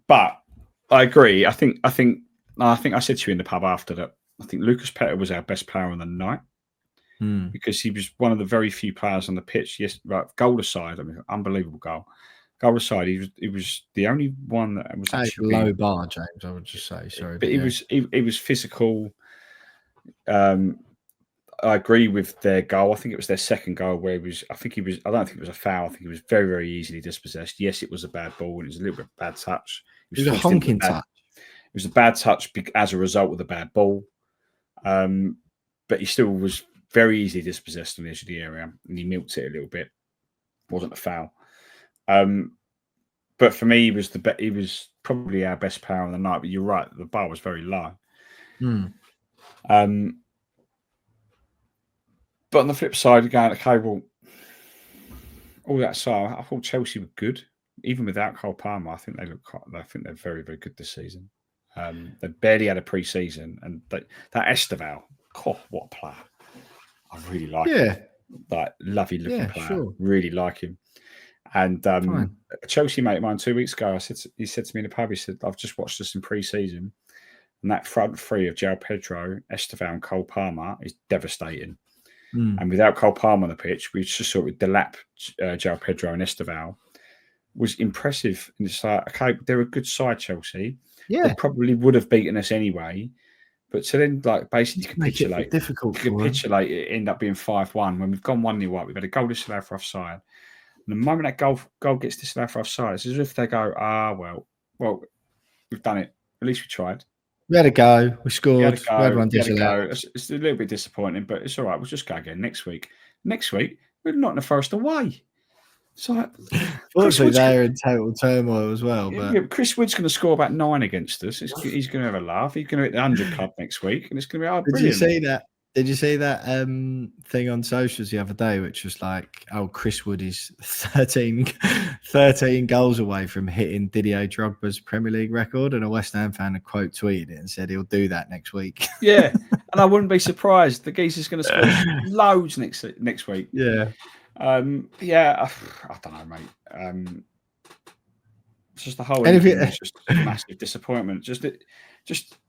But I agree. I think I said to you in the pub after that, I think Lucas Petr was our best player on the night. Because he was one of the very few players on the pitch. Yes, right, goal aside, I mean, unbelievable goal. Goal aside, he was the only one that was actually low bar, James. I would just say sorry, but he was physical. I agree with their goal. I think it was their second goal where he was. I don't think it was a foul. I think he was very, very easily dispossessed. Yes, it was a bad ball and it was a little bit bad touch. It was a honking touch. It was a bad touch as a result of the bad ball. But he still was very easily dispossessed on the edge of the area, and he milked it a little bit. It wasn't a foul. But for me, he was probably our best player on the night. But you're right, the bar was very low. But on the flip side, going, okay, well, all that aside, I thought Chelsea were good, even without Cole Palmer. I think they're very, very good this season. They barely had a pre-season, and that Esteval, what a player! I really like him. Like, lovely looking player. Sure. Really like him. And a Chelsea mate of mine 2 weeks ago, he said to me in the pub, he said, I've just watched this in pre-season, and that front three of João Pedro, Esteval, and Cole Palmer is devastating. And without Cole Palmer on the pitch, we just sort of delap João Pedro and Esteval. Was impressive. And it's like, okay, they're a good side, Chelsea. Yeah. They probably would have beaten us anyway. But to then, like, basically capitulate. It end up being 5-1 when we've gone 1-0 up. We've had a goal disallowed for offside. And the moment that goal gets disallowed for offside, it's as if they go, well, we've done it. At least we tried. We had a go. We scored. We had one disallowed. It's a little bit disappointing, but it's all right. We'll just go again next week. Next week, we're not in the Forest away. So, obviously, they're in total turmoil as well. But Chris Wood's going to score about 9 against us. He's going to have a laugh. He's going to hit the 100 club next week, and it's going to be brilliant. Did you see that thing on socials the other day, which was like, Chris Wood is 13 goals away from hitting Didier Drogba's Premier League record, and a West Ham fan had quote tweeted it and said he'll do that next week. Yeah, and I wouldn't be surprised. The geezer's going to score loads next week. Yeah. I don't know, mate. It's just the whole thing was just a massive disappointment. Just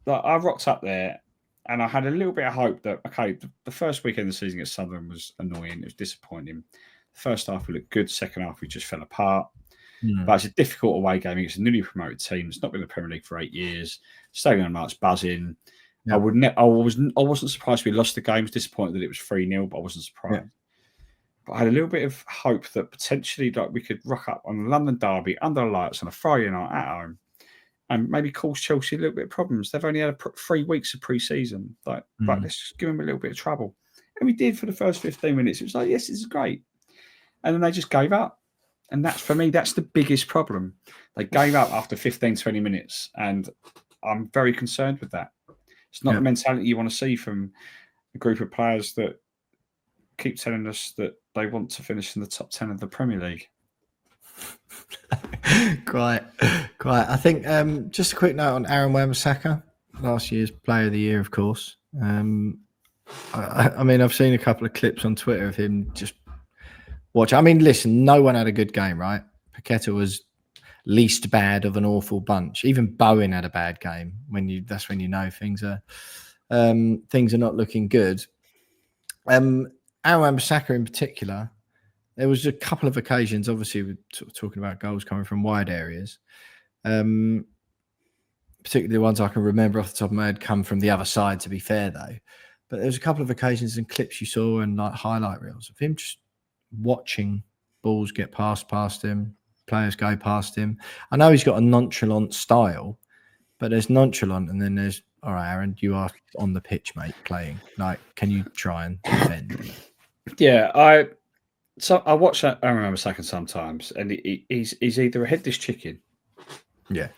like, I rocked up there and I had a little bit of hope that, okay, the first weekend of the season at Sullivan was annoying. It was disappointing. The first half we looked good. Second half we just fell apart. But it's a difficult away game against a newly promoted team. It's not been in the Premier League for 8 years. Stadium on March buzzing. Yeah. I wasn't surprised we lost the game. I was disappointed that it was 3-0, but I wasn't surprised. Yeah. But I had a little bit of hope that potentially like we could rock up on the London derby under the lights on a Friday night at home and maybe cause Chelsea a little bit of problems. They've only had 3 weeks of pre-season. Like, right, let's just give them a little bit of trouble. And we did for the first 15 minutes. It was like, yes, this is great. And then they just gave up. And that's, for me, that's the biggest problem. They gave up after 15, 20 minutes. And I'm very concerned with that. It's not the mentality you want to see from a group of players that keep telling us that they want to finish in the top 10 of the Premier League. Quite. I think just a quick note on Aaron Wan-Bissaka, last year's Player of the Year, of course. I mean, I've seen a couple of clips on Twitter of him just watch. I mean, listen, no one had a good game, right? Paqueta was least bad of an awful bunch. Even Bowen had a bad game. That's when you know things are not looking good. Aaron Wan-Bissaka in particular, there was a couple of occasions, obviously we're talking about goals coming from wide areas, particularly the ones I can remember off the top of my head come from the other side, to be fair though. But there was a couple of occasions and clips you saw and like highlight reels of him just watching balls get past him, players go past him. I know he's got a nonchalant style, but there's nonchalant and then there's, all right, Aaron, you are on the pitch, mate, playing. Like, can you try and defend? Yeah, I watch Aaron Wan-Bissaka sometimes, and he's either a headless chicken. Yeah.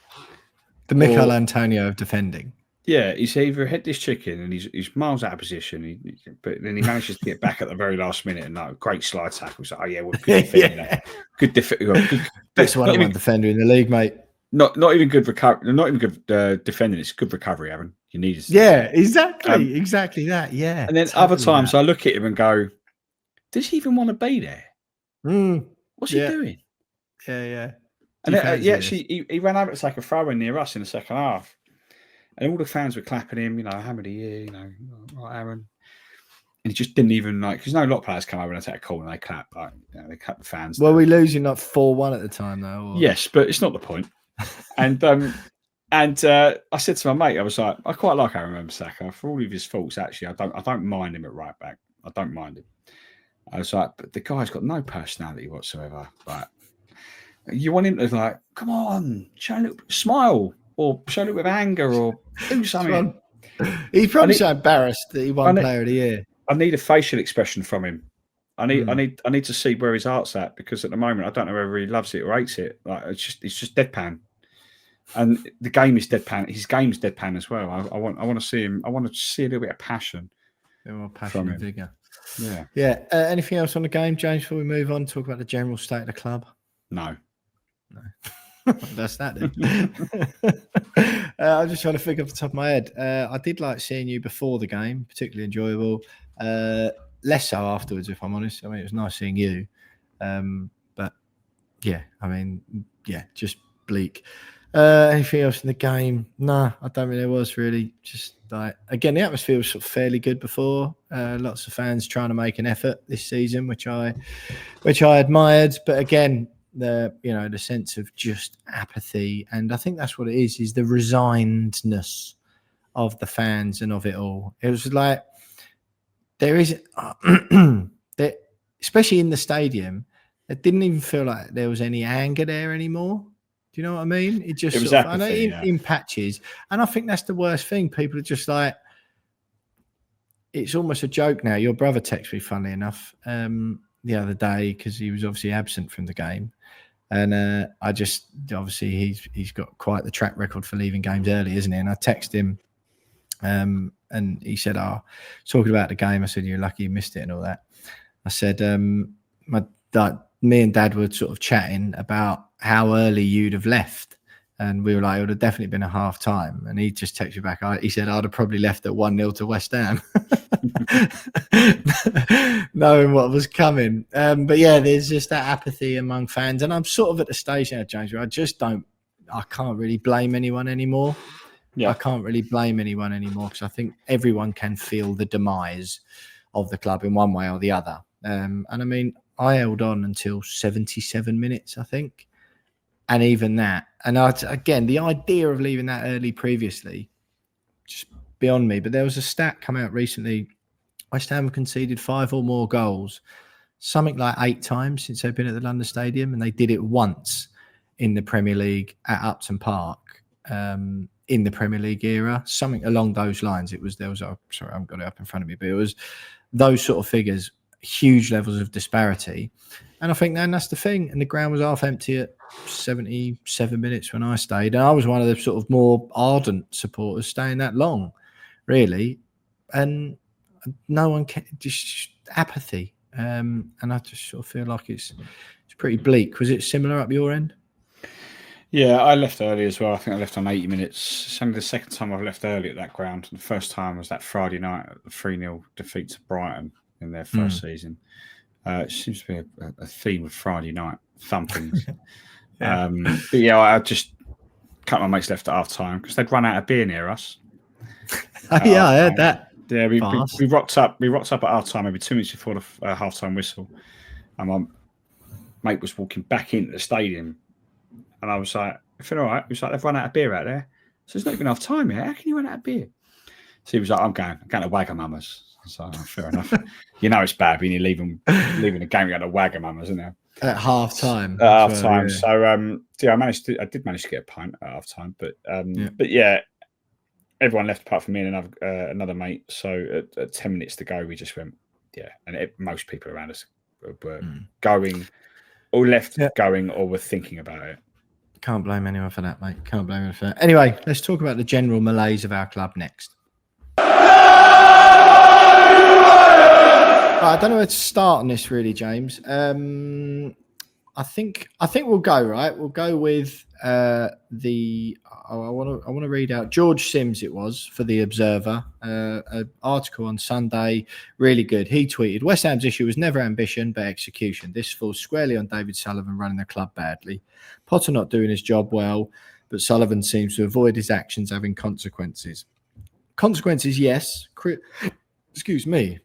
The Mikel Antonio of defending. Yeah, he's either a headless chicken and he's miles out of position, but then he manages to get back at the very last minute and like great slide tackle. So, well, good defending. Good defending. Best one defender in the league, mate. Not even good recovery. Not even good defending. It's good recovery, Aaron. You need to. Yeah, exactly that. Yeah. And then other times I look at him and go, does he even want to be there? What's he doing? Yeah. And then, he ran over to take a throw in near us in the second half. And all the fans were clapping him, Hammer of the Year, right, Aaron. And he just didn't even because a lot of players come over and take a call and they clap, they clap the fans. Well, we're losing like 4-1 at the time, though. Or... Yes, but it's not the point. And I said to my mate, I was like, I quite like Aaron Wan-Bissaka for all of his faults. Actually, I don't mind him at right back. I don't mind him. I was like, but the guy's got no personality whatsoever. Like, you want him to come on, show a little smile. Or show a little bit of anger, or do something. He's probably so embarrassed that he won Player of the Year. I need a facial expression from him. I need to see where his heart's at, because at the moment I don't know whether he loves it or hates it. Like it's just deadpan, and the game is deadpan. His game's deadpan as well. I want to see him. I want to see a little bit of passion. A bit more passion and vigor. Yeah. Anything else on the game, James? Before we move on, talk about the general state of the club. No. That's that then. I'm just trying to think off the top of my head. I did like seeing you before the game, particularly enjoyable. Less so afterwards, if I'm honest. I mean, it was nice seeing you. But yeah, just bleak. Anything else in the game? No, I don't think there was really. Just again, the atmosphere was sort of fairly good before. Lots of fans trying to make an effort this season, which I admired. But again, the sense of just apathy, and I think that's what it is the resignedness of the fans and of it all. It was like there is especially in the stadium, it didn't even feel like there was any anger there anymore. Do you know what I mean? It just was apathy, in patches, and I think that's the worst thing. People are just like, it's almost a joke now. Your brother texted me, funnily enough, the other day, because he was obviously absent from the game. And I just, obviously, he's got quite the track record for leaving games early, isn't he? And I texted him, and he said, talking about the game, I said, you're lucky you missed it and all that. I said, me and Dad were sort of chatting about how early you'd have left. And we were like, it would have definitely been a half time. And he just texted me back. He said, I'd have probably left at 1-0 to West Ham, knowing what was coming. But yeah, there's just that apathy among fans. And I'm sort of at the stage now, James, where I can't really blame anyone anymore. Yeah. I can't really blame anyone anymore, because I think everyone can feel the demise of the club in one way or the other. And I mean, I held on until 77 minutes, I think. And even that, and again, the idea of leaving that early previously, just beyond me. But there was a stat come out recently. West Ham have conceded 5 or more goals, something like 8 times since they've been at the London Stadium, and they did it once in the Premier League at Upton Park in the Premier League era, something along those lines. Sorry, I haven't got it up in front of me, but it was those sort of figures, huge levels of disparity. And I think then that's the thing. And the ground was half empty at 77 minutes when I stayed. And I was one of the sort of more ardent supporters staying that long, really. And no one can, just apathy. And I just sort of feel like it's pretty bleak. Was it similar up your end? Yeah, I left early as well. I think I left on 80 minutes. It's only the second time I've left early at that ground. The first time was that Friday night, the 3-0 defeat to Brighton in their first season. It seems to be a theme of Friday night thumpings. Yeah. But yeah, I just cut my mates left at half time because they'd run out of beer near us. Yeah, I heard that. Yeah, we rocked up. We rocked up at half time, maybe 2 minutes before the half time whistle, and my mate was walking back into the stadium, and I was like, "I feel all right." He was like, "They've run out of beer out there." So it's not even half time yet. How can you run out of beer? So he was like, I'm going to Wagamama's. So fair enough. You know it's bad when you're leaving the game, you go to Wagamama's, isn't it? At half time. At half time. Yeah. So I did manage to get a pint at half time, but yeah, everyone left apart from me and another mate. So at 10 minutes to go, we just went, and most people around us were going or left going or were thinking about it. Can't blame anyone for that, mate. Can't blame anyone for that. Anyway, let's talk about the general malaise of our club next. I don't know where to start on this, really, James. I think we'll go right. We'll go with I want to read out George Sims. It was for the Observer, an article on Sunday, really good. He tweeted, "West Ham's issue was never ambition but execution. This falls squarely on David Sullivan running the club badly. Potter not doing his job well, but Sullivan seems to avoid his actions having consequences. Consequences, yes.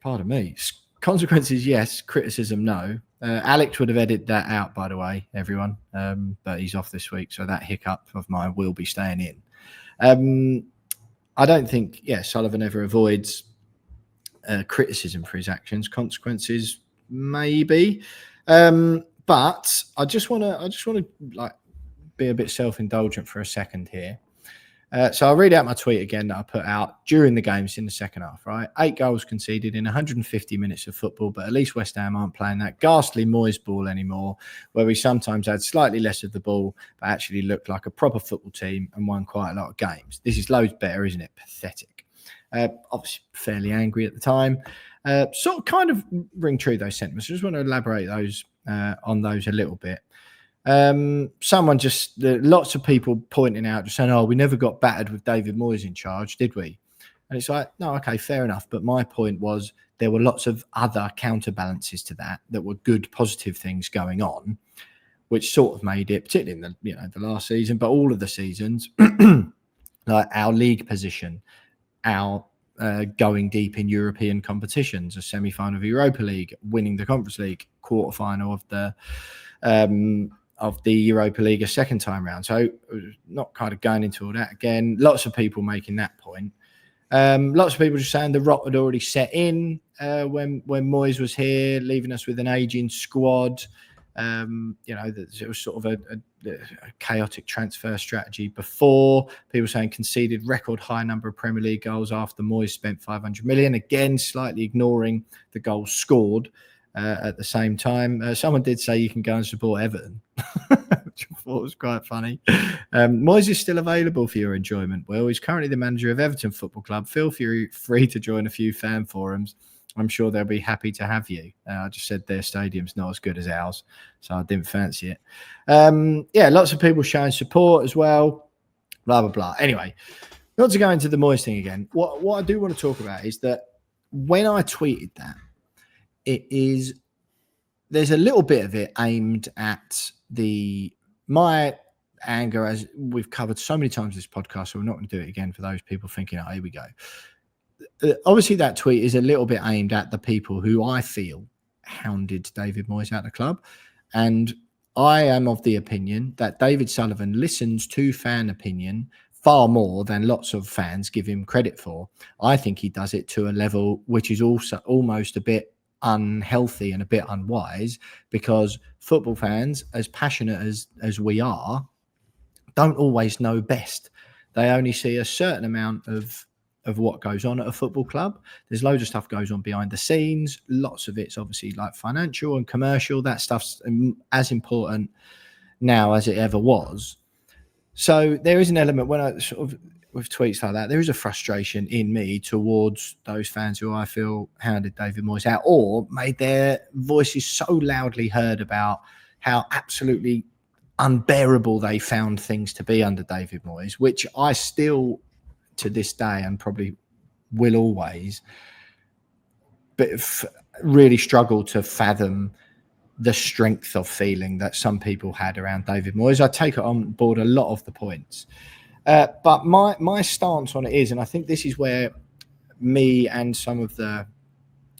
Pardon me. Consequences, yes. Criticism, no." Alex would have edited that out, by the way, everyone. But he's off this week, so that hiccup of mine will be staying in. I don't think, Sullivan ever avoids criticism for his actions. Consequences, maybe. But I just want to like be a bit self-indulgent for a second here. So I'll read out my tweet again that I put out during the games in the second half, right? 8 goals conceded in 150 minutes of football, but at least West Ham aren't playing that ghastly Moyes ball anymore, where we sometimes had slightly less of the ball, but actually looked like a proper football team and won quite a lot of games. This is loads better, isn't it? Pathetic. Obviously fairly angry at the time. Sort of kind of ring true those sentiments. I just want to elaborate on those a little bit. Lots of people pointing out, just saying, "Oh, we never got battered with David Moyes in charge, did we?" And it's like, no, okay, fair enough. But my point was there were lots of other counterbalances to that were good, positive things going on, which sort of made it, particularly in the last season, but all of the seasons, like our league position, our going deep in European competitions, a semi-final of Europa League, winning the Conference League, quarter-final of the Europa League a second time round. So not kind of going into all that again. Lots of people making that point. Lots of people just saying the rot had already set in when Moyes was here, leaving us with an aging squad. It was sort of a chaotic transfer strategy before. People saying conceded record high number of Premier League goals after Moyes spent 500 million. Again, slightly ignoring the goals scored. At the same time, someone did say you can go and support Everton, which I thought was quite funny. Moyes is still available for your enjoyment. Well, he's currently the manager of Everton Football Club. Feel free to join a few fan forums. I'm sure they'll be happy to have you. I just said their stadium's not as good as ours, so I didn't fancy it. Lots of people showing support as well, blah, blah, blah. Anyway, not to go into the Moyes thing again. What I do want to talk about is that when I tweeted that, there's a little bit of it aimed at my anger, as we've covered so many times in this podcast, so we're not going to do it again for those people thinking, oh, here we go. Obviously, that tweet is a little bit aimed at the people who I feel hounded David Moyes out of the club. And I am of the opinion that David Sullivan listens to fan opinion far more than lots of fans give him credit for. I think he does it to a level which is also almost a bit unhealthy and a bit unwise, because football fans, as passionate as we are, don't always know best. They only see a certain amount of what goes on at a football club. There's loads of stuff goes on behind the scenes. Lots of it's obviously like financial and commercial. That stuff's as important now as it ever was. So there is an element when I sort of, with tweets like that, there is a frustration in me towards those fans who I feel hounded David Moyes out or made their voices so loudly heard about how absolutely unbearable they found things to be under David Moyes, which I still, to this day, and probably will always, but really struggle to fathom the strength of feeling that some people had around David Moyes. I take it on board a lot of the points. But my stance on it is, and I think this is where me and some of the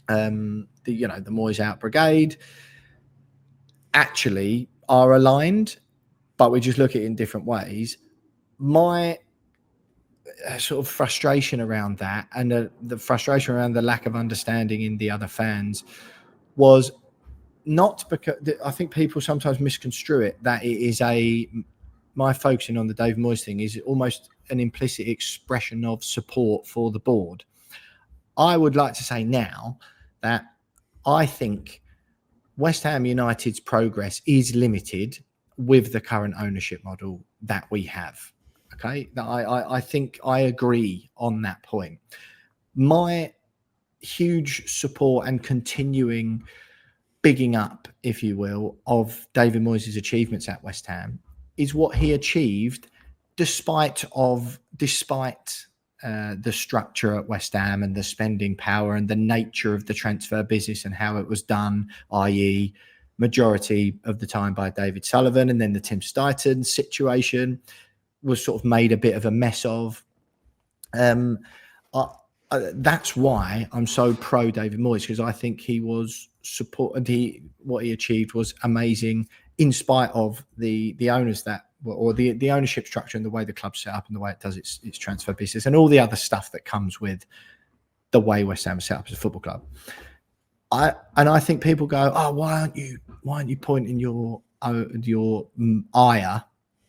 Moyes Out Brigade actually are aligned, but we just look at it in different ways. My sort of frustration around that, and the frustration around the lack of understanding in the other fans, was not because I think people sometimes misconstrue it that it is my focusing on the David Moyes thing is almost an implicit expression of support for the board. I would like to say now that I think West Ham United's progress is limited with the current ownership model that we have. Okay, I think I agree on that point. My huge support and continuing bigging up, if you will, of David Moyes' achievements at West Ham is what he achieved despite the structure at West Ham and the spending power and the nature of the transfer business and how it was done, i.e. majority of the time by David Sullivan, and then the Tim Stuyton situation was sort of made a bit of a mess of. That's why I'm so pro David Moyes, because I think he was what he achieved was amazing in spite of the owners or the ownership structure and the way the club's set up and the way it does its transfer business and all the other stuff that comes with the way West Ham is set up as a football club. I think people go, oh, why aren't you pointing your ire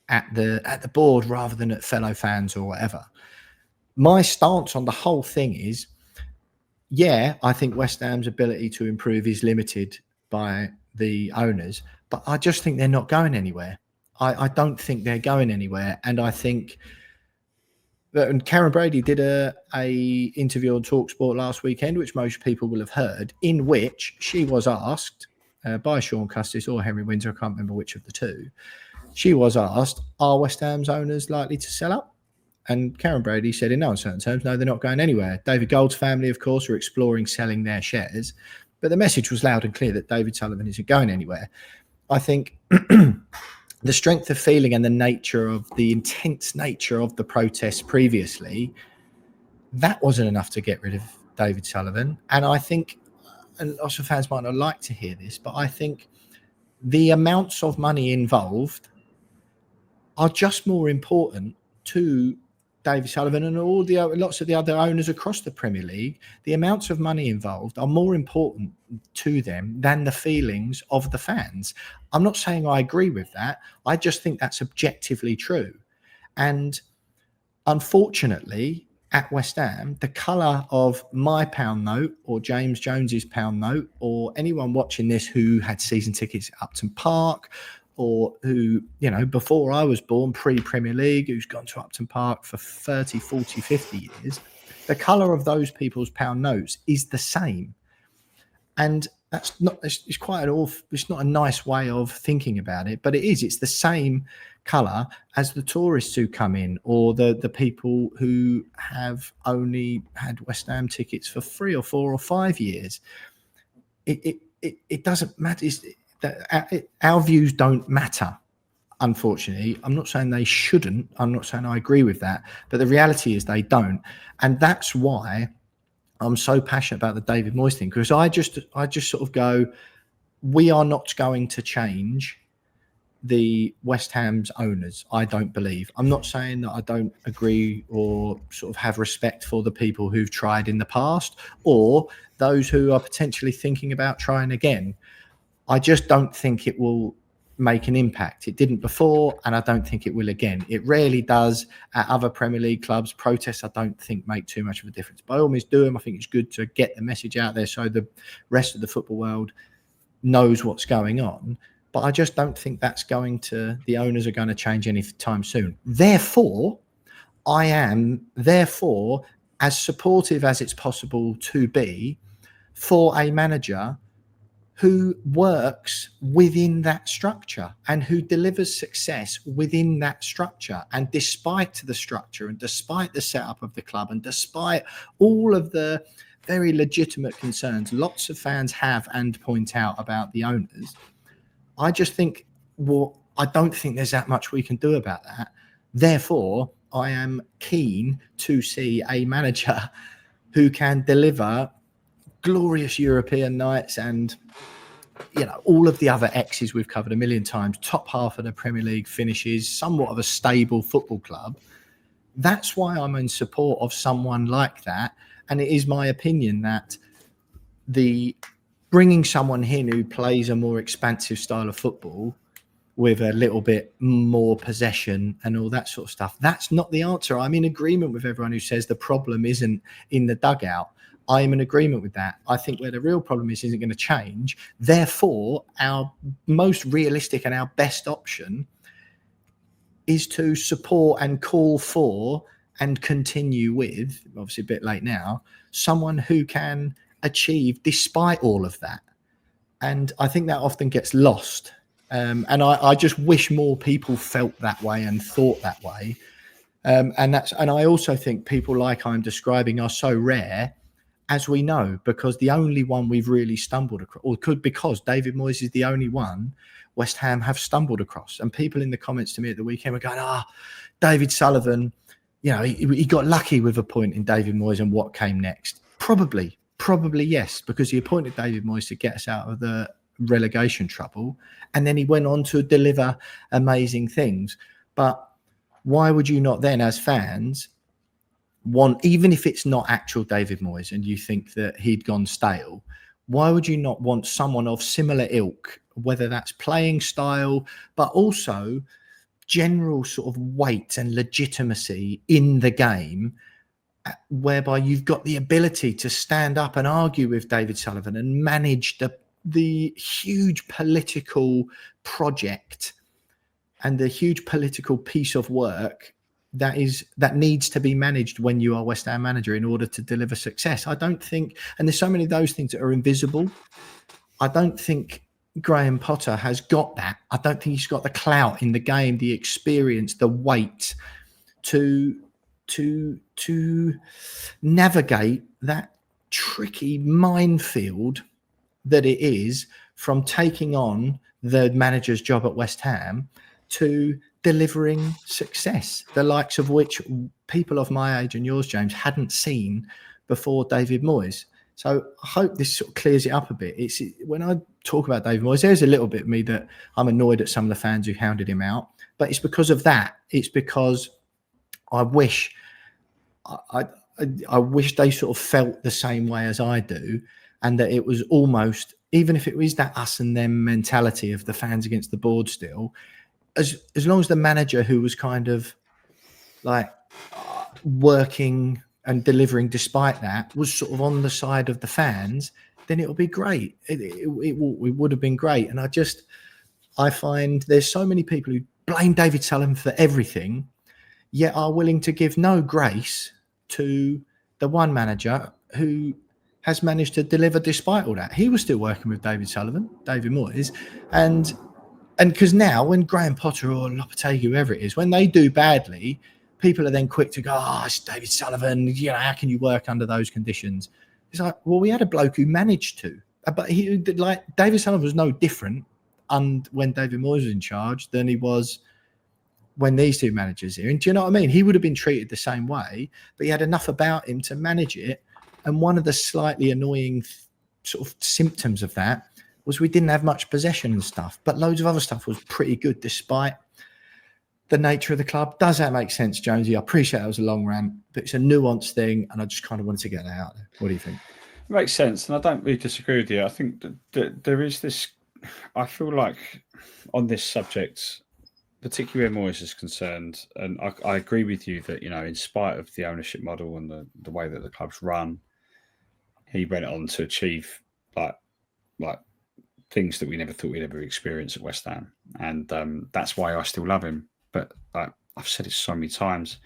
at the board rather than at fellow fans or whatever? My stance on the whole thing is, yeah, I think West Ham's ability to improve is limited by the owners, but I just think they're not going anywhere. I don't think they're going anywhere. And I think that Karen Brady did a interview on TalkSport last weekend, which most people will have heard, in which she was asked by Sean Custis or Henry Windsor, I can't remember which of the two. She was asked, are West Ham's owners likely to sell up? And Karen Brady said in no uncertain terms, no, they're not going anywhere. David Gold's family, of course, are exploring selling their shares. But the message was loud and clear that David Sullivan isn't going anywhere. I think the strength of feeling and the intense nature of the protests previously, that wasn't enough to get rid of David Sullivan. And I think, and lots of fans might not like to hear this, but I think the amounts of money involved are just more important to David Sullivan and lots of the other owners across the Premier League. The amounts of money involved are more important to them than the feelings of the fans. I'm not saying I agree with that. I just think that's objectively true. And unfortunately, at West Ham, the colour of my pound note or James Jones's pound note or anyone watching this who had season tickets at Upton Park or who, before I was born, pre-Premier League, who's gone to Upton Park for 30, 40, 50 years, the colour of those people's pound notes is the same. And that's not, it's quite it's not a nice way of thinking about it, but it is. It's the same colour as the tourists who come in or the people who have only had West Ham tickets for 3 or 4 or 5 years. It doesn't matter. Our views don't matter, unfortunately. I'm not saying they shouldn't. I'm not saying I agree with that. But the reality is they don't. And that's why I'm so passionate about the David Moyes thing, because I just sort of go, we are not going to change the West Ham's owners. I don't believe. I'm not saying that I don't agree or sort of have respect for the people who've tried in the past or those who are potentially thinking about trying again. I just don't think it will make an impact. It didn't before, and I don't think it will again. It rarely does at other Premier League clubs. Protests, I don't think, make too much of a difference. By all means, do them. I think it's good to get the message out there so the rest of the football world knows what's going on. But I just don't think that's the owners are going to change anytime soon. Therefore, I am as supportive as it's possible to be for a manager who works within that structure and who delivers success within that structure. And despite the structure and despite the setup of the club and despite all of the very legitimate concerns lots of fans have and point out about the owners, I just think, I don't think there's that much we can do about that. Therefore, I am keen to see a manager who can deliver glorious European nights and, you know, all of the other X's we've covered a million times, top half of the Premier League finishes, somewhat of a stable football club. That's why I'm in support of someone like that. And it is my opinion that bringing someone in who plays a more expansive style of football with a little bit more possession and all that sort of stuff, that's not the answer. I'm in agreement with everyone who says the problem isn't in the dugout. I'm in agreement with that. I think where the real problem isn't going to change. Therefore, our most realistic and our best option is to support and call for and continue with, obviously a bit late now, someone who can achieve despite all of that. And I think that often gets lost. And I just wish more people felt that way and thought that way. And I also think people like I'm describing are so rare, as we know, because the only one we've really stumbled across, because David Moyes is the only one West Ham have stumbled across. And people in the comments to me at the weekend were going, David Sullivan, you know, he got lucky with a point in David Moyes and what came next. Probably yes, because he appointed David Moyes to get us out of the relegation trouble. And then he went on to deliver amazing things. But why would you not then, as fans, want, even if it's not actual David Moyes and you think that he'd gone stale, why would you not want someone of similar ilk, whether that's playing style, but also general sort of weight and legitimacy in the game, whereby you've got the ability to stand up and argue with David Sullivan and manage the huge political project and the huge political piece of work that needs to be managed when you are West Ham manager in order to deliver success. I don't think, and there's so many of those things that are invisible. I don't think Graham Potter has got that. I don't think he's got the clout in the game, the experience, the weight to navigate that tricky minefield that it is from taking on the manager's job at West Ham to delivering success, the likes of which people of my age and yours, James, hadn't seen before David Moyes. So I hope this sort of clears it up a bit. It's when I talk about David Moyes, there's a little bit of me that I'm annoyed at some of the fans who hounded him out, but it's because of that. It's because I wish they sort of felt the same way as I do, and that it was almost, even if it was that us and them mentality of the fans against the board still, as long as the manager who was kind of like working and delivering despite that was sort of on the side of the fans, then it will be great. It would have been great. And I find there's so many people who blame David Sullivan for everything, yet are willing to give no grace to the one manager who has managed to deliver despite all that. He was still working with David Sullivan, David Moyes, and because now when Graham Potter or Lopetegui, whoever it is, when they do badly, people are then quick to go, it's David Sullivan, you know, how can you work under those conditions? It's like, well, we had a bloke who managed to, but David Sullivan was no different when David Moyes was in charge than he was when these two managers here. And do you know what I mean? He would have been treated the same way, but he had enough about him to manage it. And one of the slightly annoying sort of symptoms of that was we didn't have much possession and stuff, but loads of other stuff was pretty good despite the nature of the club. Does that make sense, Jonesy? I appreciate that was a long rant, but it's a nuanced thing, and I just kind of wanted to get that out there. What do you think? It makes sense, and I don't really disagree with you. I think that there is this. I feel like on this subject, particularly where Moyes is concerned, and I agree with you that, in spite of the ownership model and the way that the club's run, he went on to achieve like things that we never thought we'd ever experience at West Ham, and that's why I still love him. But I've said it so many times,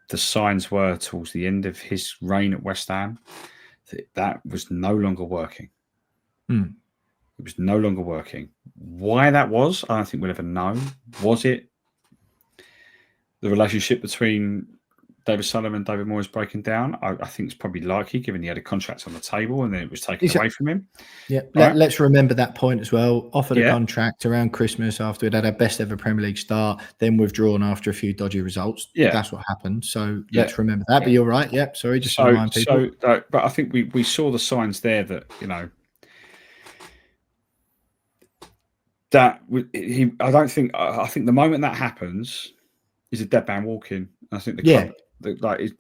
the signs were towards the end of his reign at West Ham that was no longer working. It was no longer working. Why that was, I don't think we'll ever know. Was it the relationship between David Sullivan and David Moyes breaking down? I think it's probably likely, given he had a contract on the table and then it was taken away from him. Yeah, let's remember that point as well. Offered a contract around Christmas after we'd had our best ever Premier League start, then withdrawn after a few dodgy results. Yeah, that's what happened. So let's remember that. But you're right. Yeah, sorry, just to remind people. But I think we saw the signs there that I think the moment that happens is a dead man walking. I think the club,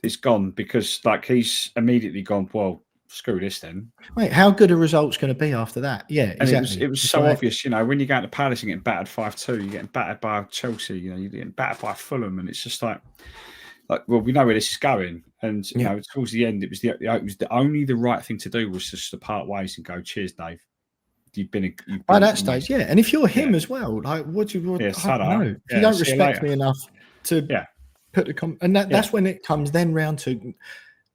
it's gone, because he's immediately gone, well, screw this then. Wait, how good are results going to be after that? Yeah, and exactly. It was so obvious, when you go to Palace and getting battered 5-2, you're getting battered by Chelsea, you're getting battered by Fulham, and it's just like, well, we know where this is going. And towards the end, it was only the right thing to do was just to part ways and go, cheers, Dave. You've been by that stage, and if you're him as well, what do you? I don't know. If you don't respect me enough to put the and that's when it comes then round to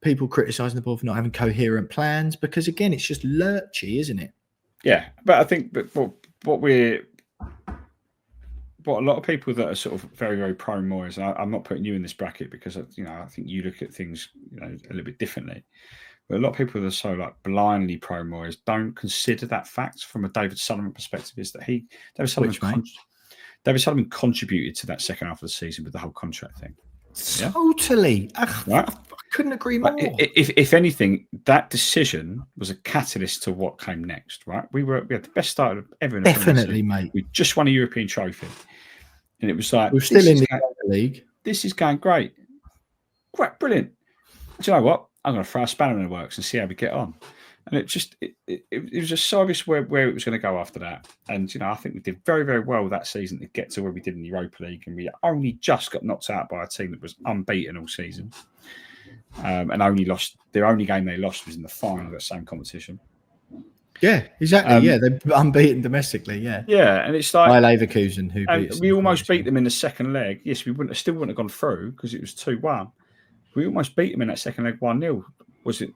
people criticising the board for not having coherent plans, because again, it's just lurchy, isn't it? Yeah, but I think that what a lot of people that are sort of very, very pro Moyes, and I'm not putting you in this bracket because I think you look at things a little bit differently. But a lot of people that are so blindly pro Moyes don't consider that fact from a David Sullivan perspective, is that David Sullivan contributed to that second half of the season with the whole contract thing. Totally. I couldn't agree more. If anything, that decision was a catalyst to what came next, right? We had the best start ever. Definitely, mate. We just won a European trophy. And it was like, we're still in the league. This is going great. Great, brilliant. Do you know what? I'm going to throw a spanner in the works and see how we get on. And it was just so obvious where it was going to go after that. And, I think we did very, very well that season to get to where we did in the Europa League. And we only just got knocked out by a team that was unbeaten all season. And only lost, their only game they lost was in the final of that same competition. Yeah, exactly. They're unbeaten domestically. Yeah. Yeah. And it's like by Leverkusen, who beat us. We almost beat them in the second leg. Yes, we still wouldn't have gone through because it was 2-1. We almost beat them in that second leg 1-0. Was it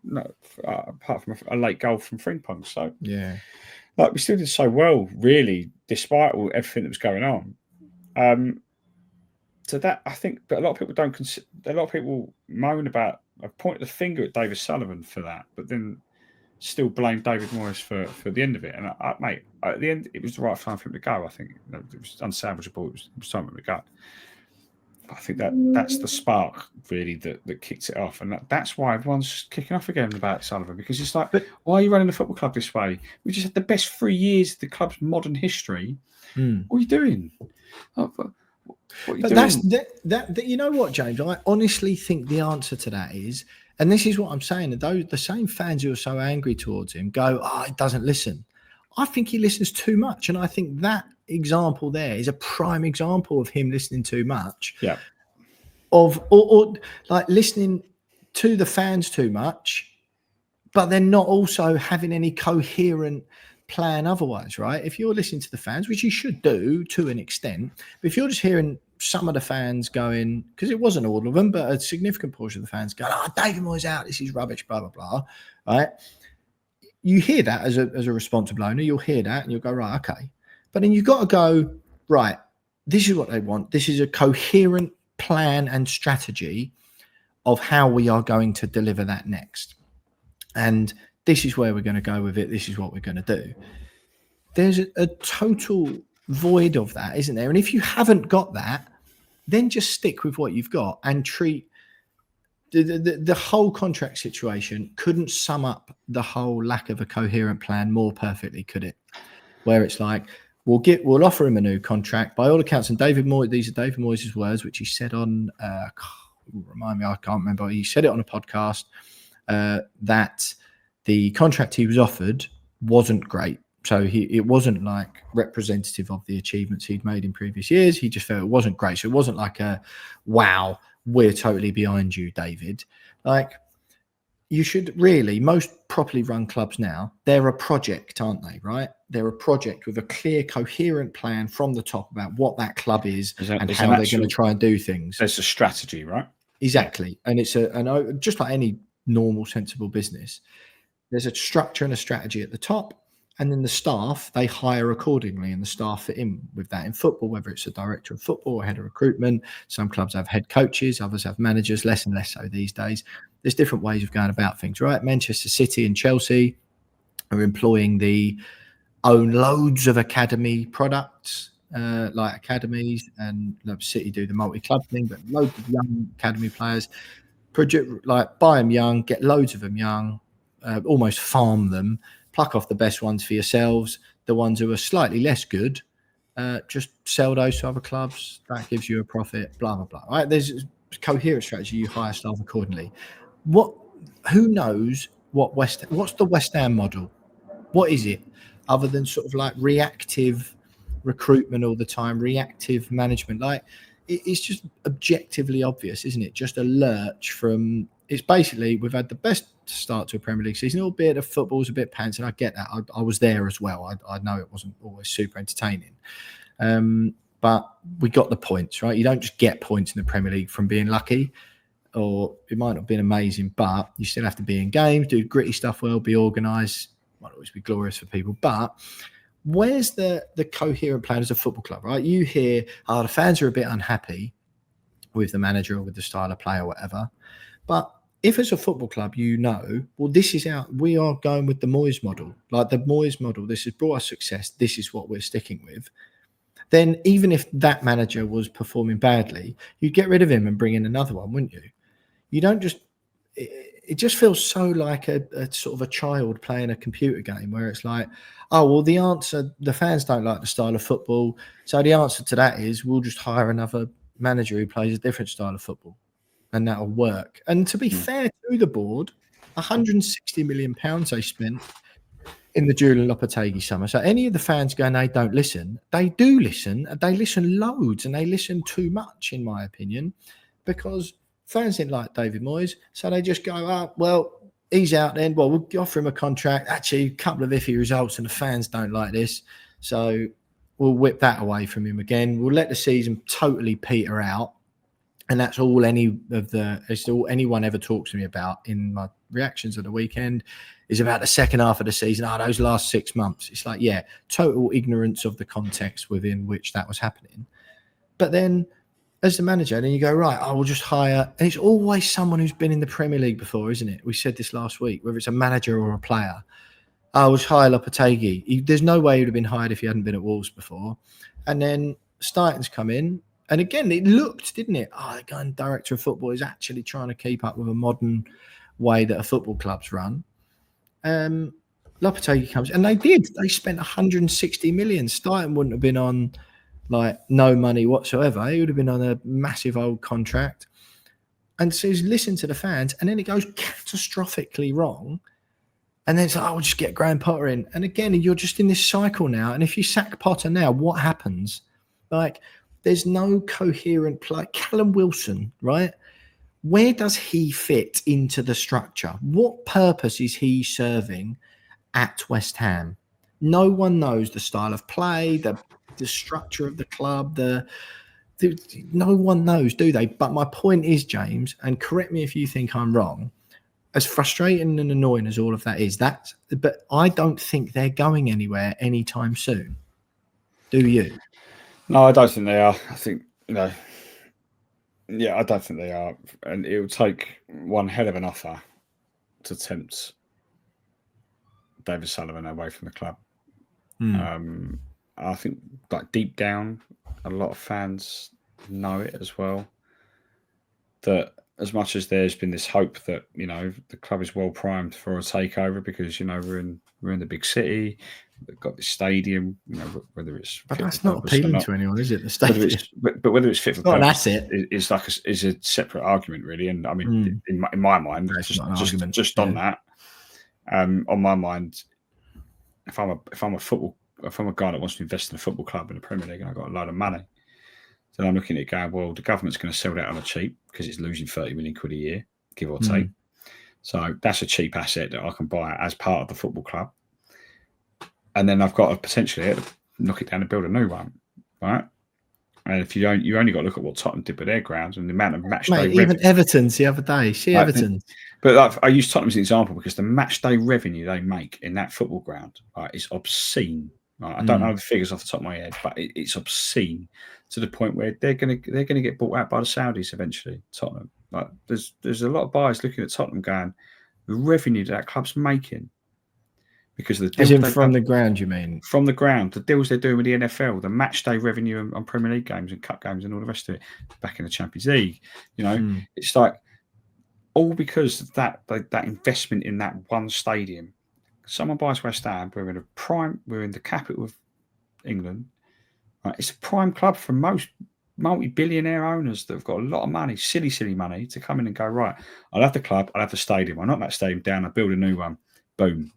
apart from a late goal from Frimpong? So we still did so well, really, despite everything that was going on. So that I think, but a lot of people don't consider. A lot of people moan about. I pointed the finger at David Sullivan for that, but then still blame David Moyes for the end of it. And mate, at the end, it was the right time for him to go. I think it was unsalvageable. It was time for him to go. I think that's the spark really that kicks it off, and that's why everyone's kicking off again about Sullivan, because it's like, why are you running the football club this way? We just had the best 3 years of the club's modern history. What are you doing? What are you doing? That's you know what, James? I honestly think the answer to that is, and this is what I'm saying, that the same fans who are so angry towards him go, he doesn't listen. I think he listens too much, and I think that example there is a prime example of him listening too much. Yeah. Or like listening to the fans too much, but then not also having any coherent plan otherwise, right? If you're listening to the fans, which you should do to an extent, but if you're just hearing some of the fans going, because it wasn't all of them, but a significant portion of the fans going, David Moyes out, this is rubbish, blah, blah, blah, right? You hear that as a responsible owner, you'll hear that and you'll go, right, okay. But then you've got to go, right, this is what they want. This is a coherent plan and strategy of how we are going to deliver that next. And this is where we're going to go with it. This is what we're going to do. There's a total void of that, isn't there? And if you haven't got that, then just stick with what you've got and treat the whole contract situation couldn't sum up the whole lack of a coherent plan more perfectly, could it? Where it's like, we'll offer him a new contract. By all accounts, and David Moyes, these are David Moyes' words, which he said on, remind me, I can't remember. He said it on a podcast that the contract he was offered wasn't great. So it wasn't like representative of the achievements he'd made in previous years. He just felt it wasn't great. So it wasn't like a, wow, we're totally behind you, David. Like, you should really, most properly run clubs now, they're a project, aren't they? Right? They're a project with a clear, coherent plan from the top about what that club is and how they're going to try and do things. There's a strategy, right? Exactly. And it's just like any normal, sensible business, there's a structure and a strategy at the top. And then the staff, they hire accordingly, and the staff fit in with that. In football, whether it's a director of football or head of recruitment, some clubs have head coaches, others have managers, less and less so these days. There's different ways of going about things, right? Manchester City and Chelsea are employing own loads of academy products, like academies, and City do the multi-club thing, but loads of young academy players, like buy them young, get loads of them young, almost farm them, pluck off the best ones for yourselves. The ones who are slightly less good, just sell those to other clubs. That gives you a profit, blah, blah, blah. Right? There's a coherent strategy. You hire staff accordingly. Who knows what's the West Ham model? What is it other than sort of like reactive recruitment all the time, reactive management? Like, it's just objectively obvious, isn't it? Just a lurch from, it's basically, we've had the best start to a Premier League season, albeit the football's a bit pants, and I get that. I was there as well. I know it wasn't always super entertaining. But we got the points, right? You don't just get points in the Premier League from being lucky, or it might not have been amazing, but you still have to be in games, do gritty stuff well, be organised. Might always be glorious for people, but where's the coherent plan as a football club, right? You hear, the fans are a bit unhappy with the manager or with the style of play or whatever, but if as a football club, well, we are going with the Moyes model, like the Moyes model, this has brought us success, this is what we're sticking with, then even if that manager was performing badly, you'd get rid of him and bring in another one, wouldn't you? You don't just, it just feels so like a sort of a child playing a computer game where it's like, oh, well, the fans don't like the style of football, so the answer to that is we'll just hire another manager who plays a different style of football, and that'll work. And to be fair to the board, £160 million they spent in the Julian Lopetegui summer. So any of the fans going, they don't listen, they do listen. They listen loads, and they listen too much, in my opinion, because fans didn't like David Moyes. So they just go, well, he's out then. Well, we'll offer him a contract. Actually, a couple of iffy results, and the fans don't like this. So we'll whip that away from him again. We'll let the season totally peter out. And that's all it's all anyone ever talks to me about in my reactions of the weekend is about the second half of the season. Those last 6 months. It's like, yeah, total ignorance of the context within which that was happening. But then as the manager, then you go, right, we'll just hire. And it's always someone who's been in the Premier League before, isn't it? We said this last week, whether it's a manager or a player. We'll just hire Lopetegui. There's no way he would have been hired if he hadn't been at Wolves before. And then Stuyton's come in. And again, it looked, didn't it? The guy and director of football is actually trying to keep up with a modern way that a football club's run. Lopetegui comes, and they did. They spent 160 million. Stuyton wouldn't have been on like no money whatsoever. He would have been on a massive old contract. And so he's listened to the fans, and then it goes catastrophically wrong. And then it's like, we'll just get Graham Potter in. And again, you're just in this cycle now. And if you sack Potter now, what happens? Like, there's no coherent play. Callum Wilson, right? Where does he fit into the structure? What purpose is he serving at West Ham? No one knows the style of play, the structure of the club. No one knows, do they? But my point is, James, and correct me if you think I'm wrong, as frustrating and annoying as all of that is, but I don't think they're going anywhere anytime soon. Do you? No, I don't think they are. I think, I don't think they are. And it would take one hell of an offer to tempt David Sullivan away from the club. I think, like, deep down, a lot of fans know it as well, that as much as there's been this hope that the club is well primed for a takeover because we're in the big city, we've got this stadium, whether it's but that's not appealing to anyone, is it? The stadium, but whether it's fit for purpose, not an asset, is like is a separate argument, really. And I mean, in my mind, just on that, on my mind, if I'm a guy that wants to invest in a football club in the Premier League and I've got a load of money, then I'm looking at it going, well, the government's going to sell that on a cheap because it's losing 30 million quid a year, give or take. So that's a cheap asset that I can buy as part of the football club. And then I've got to potentially knock it down and build a new one, right? And if you only got to look at what Tottenham did with their grounds and the amount of match day even revenue. Everton's the other day. Everton. But I use Tottenham as an example because the match day revenue they make in that football ground, right, is obscene. Right? I don't know the figures off the top of my head, but it's obscene to the point where they're gonna get bought out by the Saudis eventually. Tottenham, like there's a lot of buyers looking at Tottenham going, the revenue that club's making because of the deals from the ground. You mean from the ground? The deals they're doing with the NFL, the match day revenue on Premier League games and cup games and all the rest of it, back in the Champions League. It's like all because of that investment in that one stadium. Someone buys West Ham. We're in the capital of England. Right? It's a prime club for most multi-billionaire owners that have got a lot of money, silly money, to come in and go, right, I'll have the club, I'll have the stadium. I'll knock that stadium down, I'll build a new one. Boom.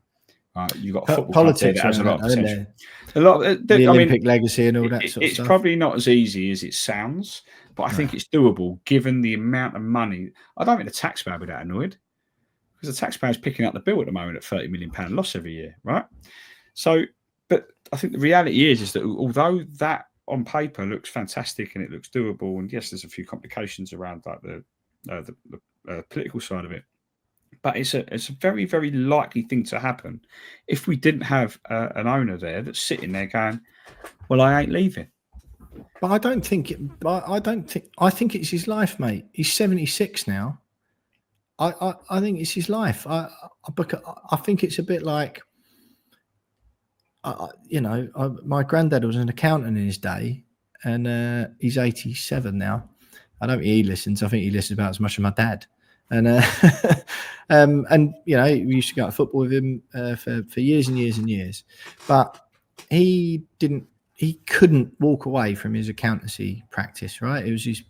You've got a football politics club there that has a lot of potential. The Olympic legacy and all that sort of it's stuff. It's probably not as easy as it sounds, but I think it's doable given the amount of money. I don't think the taxpayer would be that annoyed because the taxpayer is picking up the bill at the moment at £30 million loss every year, right? So, but I think the reality is that although that on paper looks fantastic and it looks doable, and yes, there's a few complications around like the political side of it, but it's a very, very likely thing to happen if we didn't have an owner there that's sitting there going, well, I ain't leaving. But I think it's his life, mate. He's 76 now. I think it's his life. I think it's a bit like, my granddad was an accountant in his day, and he's 87 now. I don't think he listens. I think he listens about as much as my dad. And we used to go to football with him for years and years and years. But he couldn't walk away from his accountancy practice, right? It was he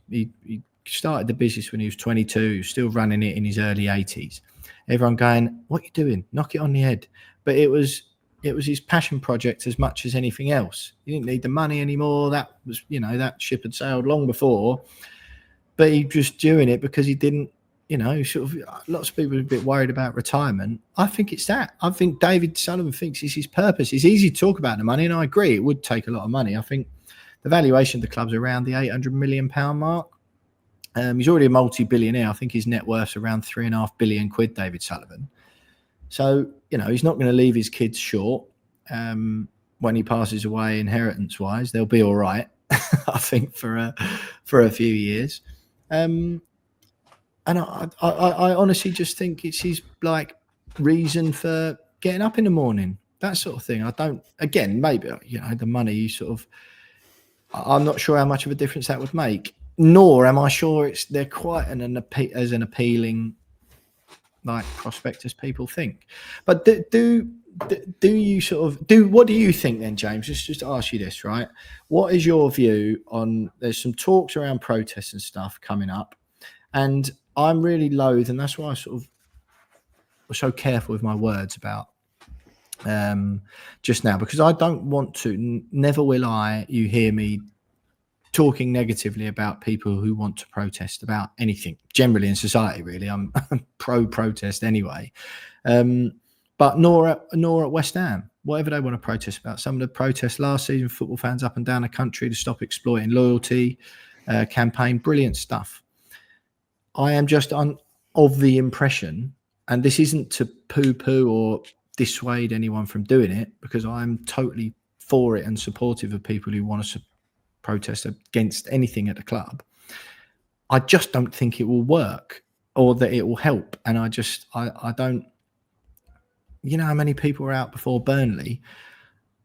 started the business when he was 22, he was still running it in his early 80s. Everyone going, what are you doing? Knock it on the head. But it was his passion project as much as anything else. He didn't need the money anymore. That was, that ship had sailed long before. But he was doing it because he didn't, sort of, lots of people are a bit worried about retirement. I think it's that. I think David Sullivan thinks it's his purpose. It's easy to talk about the money, and I agree, it would take a lot of money. I think the valuation of the club's around the £800 million mark. He's already a multi-billionaire. I think his net worth's around £3.5 billion, David Sullivan. So, he's not going to leave his kids short. When he passes away, inheritance-wise, they'll be all right, I think, for a few years. And I honestly just think it's his reason for getting up in the morning, that sort of thing. I don't. Again, maybe the money sort of. I'm not sure how much of a difference that would make. Nor am I sure they're quite as an appealing prospect as people think. But do you sort of do? What do you think then, James? Just ask you this, right? What is your view on? There's some talks around protests and stuff coming up, and I'm really loath, and that's why I sort of was so careful with my words about just now, because I don't want to. Never will you hear me talking negatively about people who want to protest about anything generally in society. Really, I'm pro-protest anyway. But nor at West Ham, whatever they want to protest about. Some of the protests last season, football fans up and down the country to stop exploiting loyalty campaign, brilliant stuff. I am just of the impression, and this isn't to poo-poo or dissuade anyone from doing it, because I'm totally for it and supportive of people who want to protest against anything at the club. I just don't think it will work or that it will help. And I don't, how many people were out before Burnley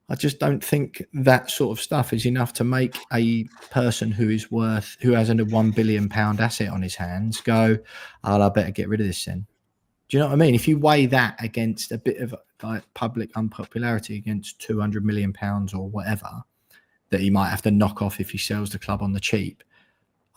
I just don't think that sort of stuff is enough to make a person who has a £1 billion asset on his hands go, oh, I better get rid of this then. Do you know what I mean? If you weigh that against a bit of like public unpopularity against £200 million or whatever that he might have to knock off if he sells the club on the cheap,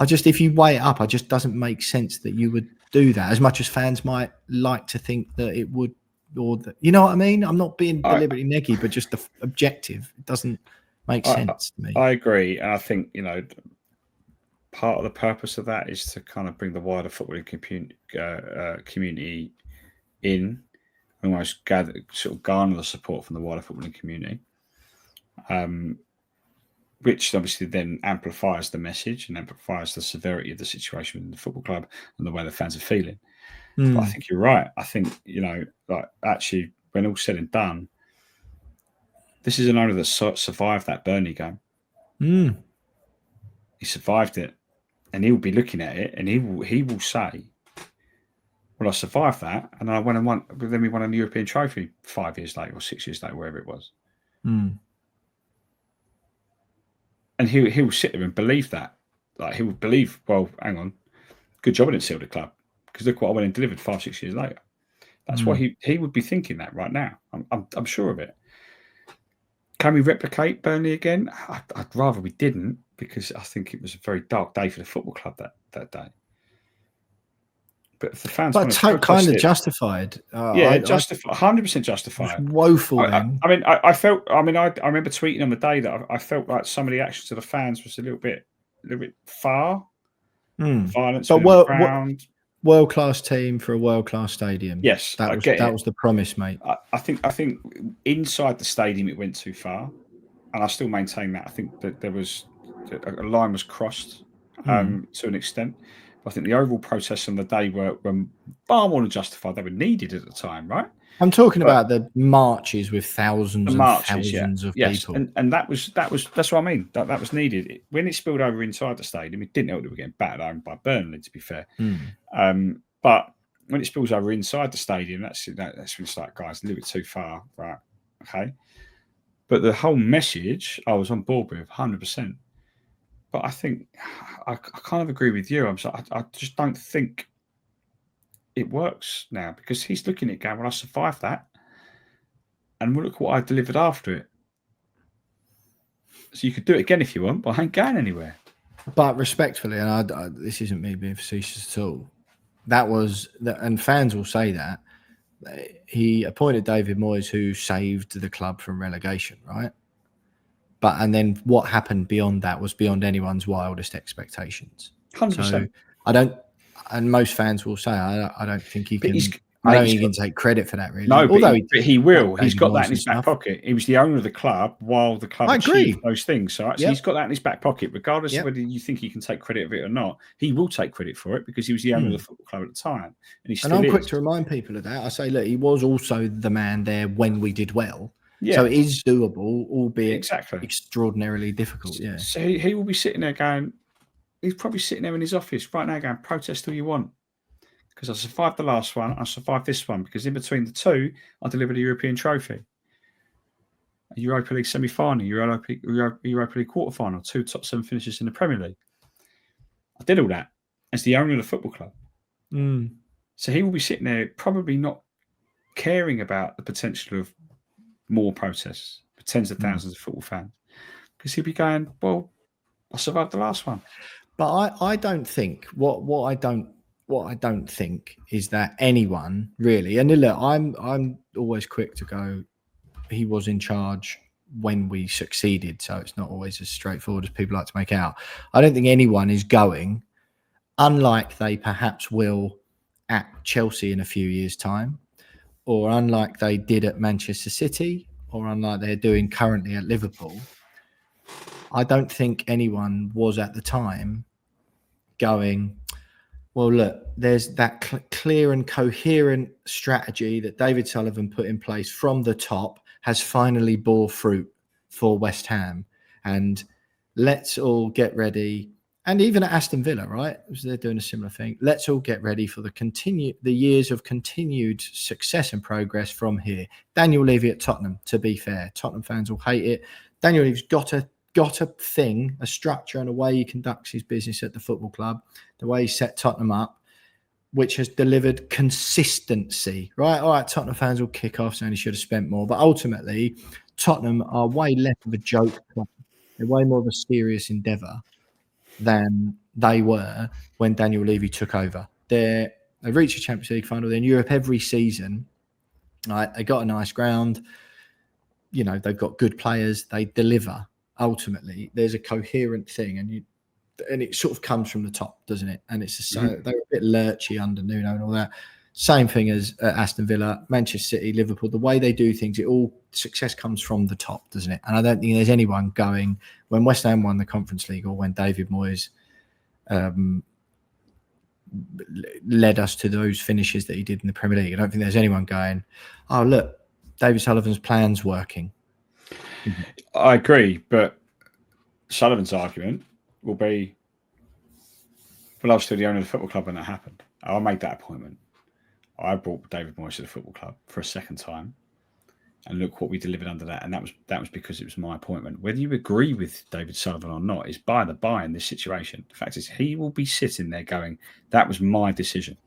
if you weigh it up, it just doesn't make sense that you would do that, as much as fans might like to think that it would. Or that, you know what I mean? I'm not being deliberately neggy, but just the objective. It doesn't make sense to me. I agree. And I think, part of the purpose of that is to kind of bring the wider footballing community in, almost garner the support from the wider footballing community, which obviously then amplifies the message and amplifies the severity of the situation in the football club and the way the fans are feeling. But I think you're right. I think, actually, when all's said and done, this is an owner that survived that Burnley game. He survived it. And he'll be looking at it and he will say, well, I survived that. And I went and won. But then we won a European trophy 5 years later or 6 years later, wherever it was. And he'll sit there and believe that. Like, he would believe, well, hang on, good job I didn't sell the club. Because look what I went and delivered 5-6 years later. That's why he would be thinking that right now. I'm sure of it. Can we replicate Burnley again? I'd rather we didn't, because I think it was a very dark day for the football club that day. But if the fans, kind of justified. Justified, 100% justified. Woeful. I remember tweeting on the day that I felt like some of the actions of the fans was a little bit far. Violence, but ground. World-class team for a world-class stadium. Yes, that was the promise, mate. I think inside the stadium it went too far, and I still maintain that. I think that there was a line was crossed to an extent. But I think the overall protests on the day were far more than justified. They were needed at the time, right? I'm talking about the marches with thousands of people, and that's what I mean. That was needed. When it spilled over inside the stadium, it didn't help that we were getting battered home by Burnley, to be fair. But when it spills over inside the stadium, that's when it's like, guys, a little bit too far, right? Okay. But the whole message, I was on board with 100%. But I think I kind of agree with you. I just don't think it works now, because he's looking at it going, well, I survived that, and look what I delivered after it. So you could do it again if you want, but I ain't going anywhere. But respectfully, and this isn't me being facetious at all, and fans will say that, he appointed David Moyes, who saved the club from relegation, right? And then what happened beyond that was beyond anyone's wildest expectations. 100%. So and most fans will say, I don't think he can. I don't think he can take credit for that, really. No, but he will. He's got that in his back pocket. He was the owner of the club while the club achieved those things. So actually, he's got that in his back pocket, regardless of whether you think he can take credit of it or not. He will take credit for it, because he was the owner of the football club at the time, and I'm quick to remind people of that. I say, look, he was also the man there when we did well. Yeah. So it is doable, albeit extraordinarily difficult. Yeah. So he will be sitting there going, he's probably sitting there in his office right now going, protest all you want, because I survived the last one, I survived this one, because in between the two, I delivered a European trophy, a Europa League semi-final, Europa League quarter-final, 2 top 7 finishes in the Premier League. I did all that as the owner of the football club. So he will be sitting there probably not caring about the potential of more protests for tens of thousands of football fans, because he'll be going, well, I survived the last one. But I don't think what I don't think is that anyone really, and look, I'm always quick to go, he was in charge when we succeeded, so it's not always as straightforward as people like to make out. I don't think anyone is going, unlike they perhaps will at Chelsea in a few years' time, or unlike they did at Manchester City, or unlike they're doing currently at Liverpool. I don't think anyone was at the time going, well, look, there's that clear and coherent strategy that David Sullivan put in place from the top has finally bore fruit for West Ham. And let's all get ready And even at Aston Villa, right? They're doing a similar thing. Let's all get ready for the years of continued success and progress from here. Daniel Levy at Tottenham, to be fair. Tottenham fans will hate it. Daniel Levy's got a thing, a structure and a way he conducts his business at the football club, the way he set Tottenham up, which has delivered consistency, right? All right, Tottenham fans will kick off saying he should have spent more. But ultimately, Tottenham are way less of a joke club. They're way more of a serious endeavour than they were when Daniel Levy took over. They reach a Champions League final. They're in Europe every season. Right? They got a nice ground. You know, they've got good players. They deliver. Ultimately, there's a coherent thing, and it sort of comes from the top, doesn't it? And it's they're a bit lurchy under Nuno and all that. Same thing as Aston Villa, Manchester City, Liverpool. The way they do things, success comes from the top, doesn't it? And I don't think there's anyone going when West Ham won the Conference League or when David Moyes led us to those finishes that he did in the Premier League. I don't think there's anyone going, oh, look, David Sullivan's plan's working. I agree, but Sullivan's argument will be, well, I was still the owner of the football club when that happened. I made that appointment. I brought David Moyes to the football club for a second time, and look what we delivered under that. And that was because it was my appointment. Whether you agree with David Sullivan or not is by the by in this situation. The fact is, he will be sitting there going, "That was my decision,"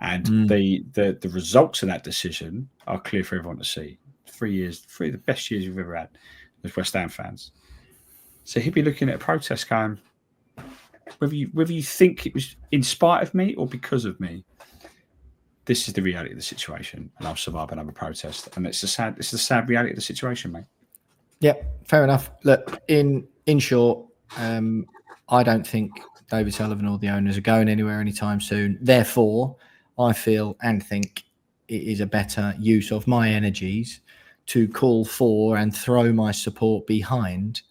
and the results of that decision are clear for everyone to see. 3 years, 3 of the best years we've ever had as West Ham fans. So he'd be looking at a protest going, whether you think it was in spite of me or because of me, this is the reality of the situation, and I'll survive another protest. And it's the sad reality of the situation, mate. Yeah, fair enough. Look, in short, I don't think David Sullivan or the owners are going anywhere anytime soon. Therefore, I feel and think it is a better use of my energies to call for and throw my support behind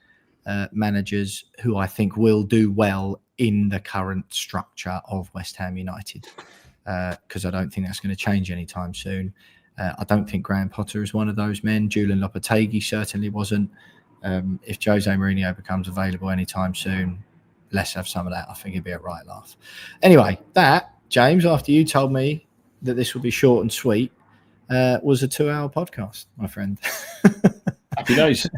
managers who I think will do well in the current structure of West Ham United. Because I don't think that's going to change anytime soon. I don't think Graham Potter is one of those men. Julian Lopetegui certainly wasn't. If Jose Mourinho becomes available anytime soon, let's have some of that. I think it'd be a right laugh. Anyway, that, James, after you told me that this would be short and sweet, was a 2-hour podcast, my friend. Happy days.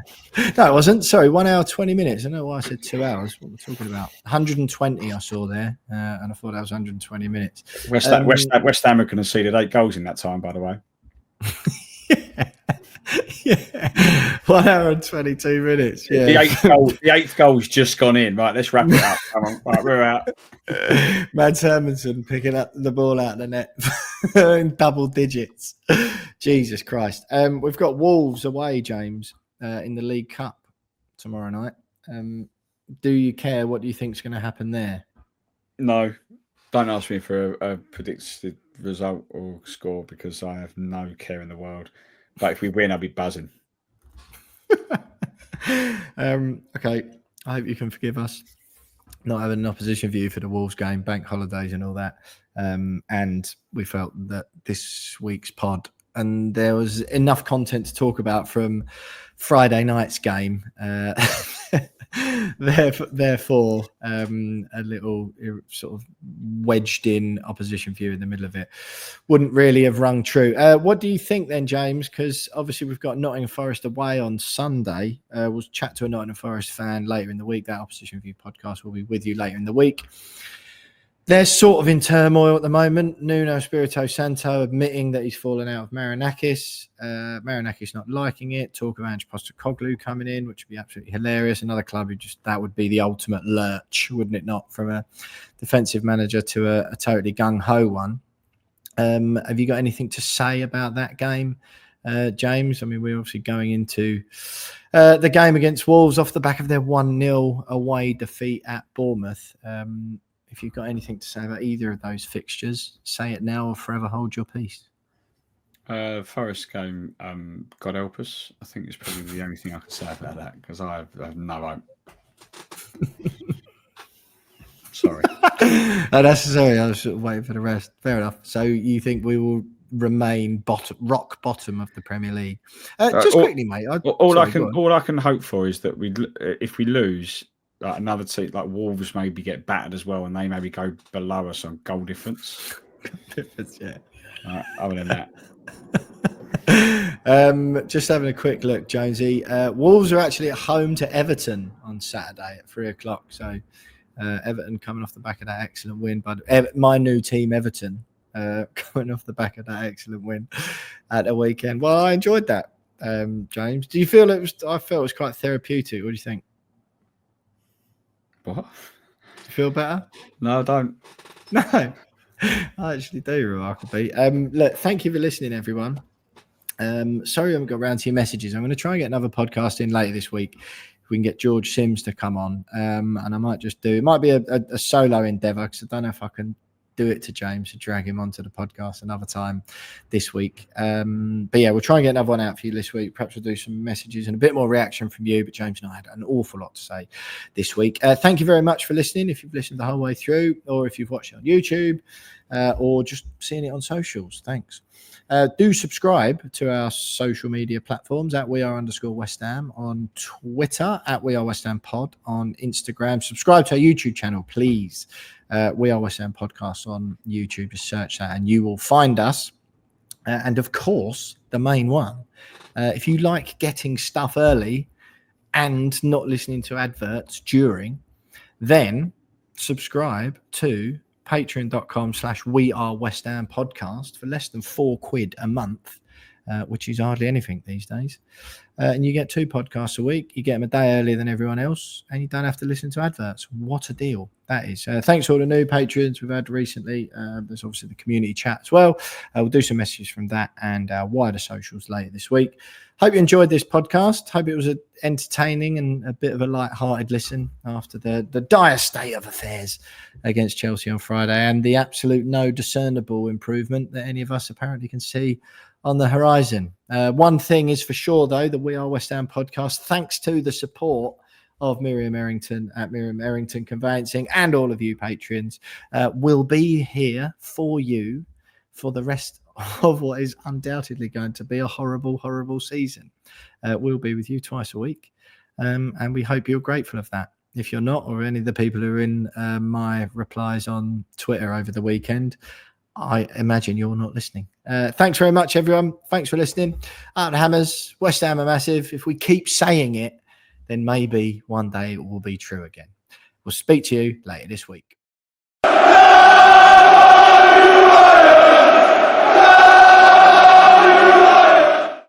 No, it wasn't. Sorry, 1 hour, 20 minutes. I don't know why I said 2 hours. What we're talking about. 120 I saw there, and I thought that was 120 minutes. West Ham are going to see 8 goals in that time, by the way. Yeah. 1 hour and 22 minutes. Yeah. The eighth goal's just gone in. Right, let's wrap it up. Come on. Right, we're out. Mads Hermansen picking up the ball out of the net in double digits. Jesus Christ. We've got Wolves away, James, in the League Cup tomorrow night. Do you care? What do you think is going to happen there? No. Don't ask me for a predicted result or score because I have no care in the world. But if we win, I'll be buzzing. Okay. I hope you can forgive us not having an opposition view for the Wolves game, bank holidays and all that. And we felt that this week's pod, and there was enough content to talk about from Friday night's game. Therefore, a little sort of wedged in opposition view in the middle of it wouldn't really have rung true. What do you think then, James? Because obviously we've got Nottingham Forest away on Sunday. We'll chat to a Nottingham Forest fan later in the week. That opposition view podcast will be with you later in the week. They're sort of in turmoil at the moment. Nuno Espirito Santo admitting that he's fallen out of Marinakis. Marinakis not liking it. Talk of Ange Postecoglou coming in, which would be absolutely hilarious. Another club who that would be the ultimate lurch, wouldn't it not? From a defensive manager to a totally gung-ho one. Have you got anything to say about that game, James? I mean, we're obviously going into the game against Wolves off the back of their 1-0 away defeat at Bournemouth. If you've got anything to say about either of those fixtures, say it now or forever hold your peace. Forest game, God help us. I think it's probably the only thing I can say about that because I have no hope. Sorry. No, necessary. I was sort of waiting for the rest. Fair enough. So you think we will remain rock bottom of the Premier League? Quickly, mate. All I can hope for is that if we lose, like another team like Wolves maybe get battered as well, and they maybe go below us on goal difference. Yeah. Other than that. Just having a quick look, Jonesy. Wolves are actually at home to Everton on Saturday at 3:00. So Everton coming off the back of that excellent win, but my new team, Everton, coming off the back of that excellent win at the weekend. Well, I enjoyed that, James. Do you feel it was? I felt it was quite therapeutic. What do you think? What? Do you feel better? No, I don't. No, I actually do, remarkably. Look, thank you for listening, everyone. Sorry I haven't got around to your messages. I'm going to try and get another podcast in later this week. If we can get George Sims to come on, and I might just do it. Might be a solo endeavour because I don't know if I can do it to James to drag him onto the podcast another time this week. But yeah, we'll try and get another one out for you this week. Perhaps we'll do some messages and a bit more reaction from you. But James and I had an awful lot to say this week. Thank you very much for listening. If you've listened the whole way through, or if you've watched it on YouTube, or just seen it on socials, thanks. Do subscribe to our social media platforms at @WeAre_West Ham on Twitter, at We Are West Ham Pod on Instagram. Subscribe to our YouTube channel, please. We Are West Ham Podcast on YouTube. Just search that and you will find us. And of course, the main one, if you like getting stuff early and not listening to adverts during, then subscribe to patreon.com/We Are West Ham Podcast for less than £4 a month, which is hardly anything these days. And you get 2 podcasts a week. You get them a day earlier than everyone else, and you don't have to listen to adverts. What a deal that is. Thanks to all the new patrons we've had recently. There's obviously the community chat as well. We'll do some messages from that and our wider socials later this week. Hope you enjoyed this podcast. Hope it was entertaining and a bit of a light-hearted listen after the dire state of affairs against Chelsea on Friday and the absolute no discernible improvement that any of us apparently can see on the horizon. One thing is for sure, though, the We Are West Ham podcast, thanks to the support of Miriam Errington at Miriam Errington Conveyancing and all of you patrons, will be here for you for the rest of what is undoubtedly going to be a horrible, horrible season. We'll be with you twice a week, and we hope you're grateful of that. If you're not, or any of the people who are in my replies on Twitter over the weekend, I imagine you're not listening. Thanks very much, everyone. Thanks for listening. Out the Hammers, West Ham are massive. If we keep saying it, then maybe one day it will be true again. We'll speak to you later this week.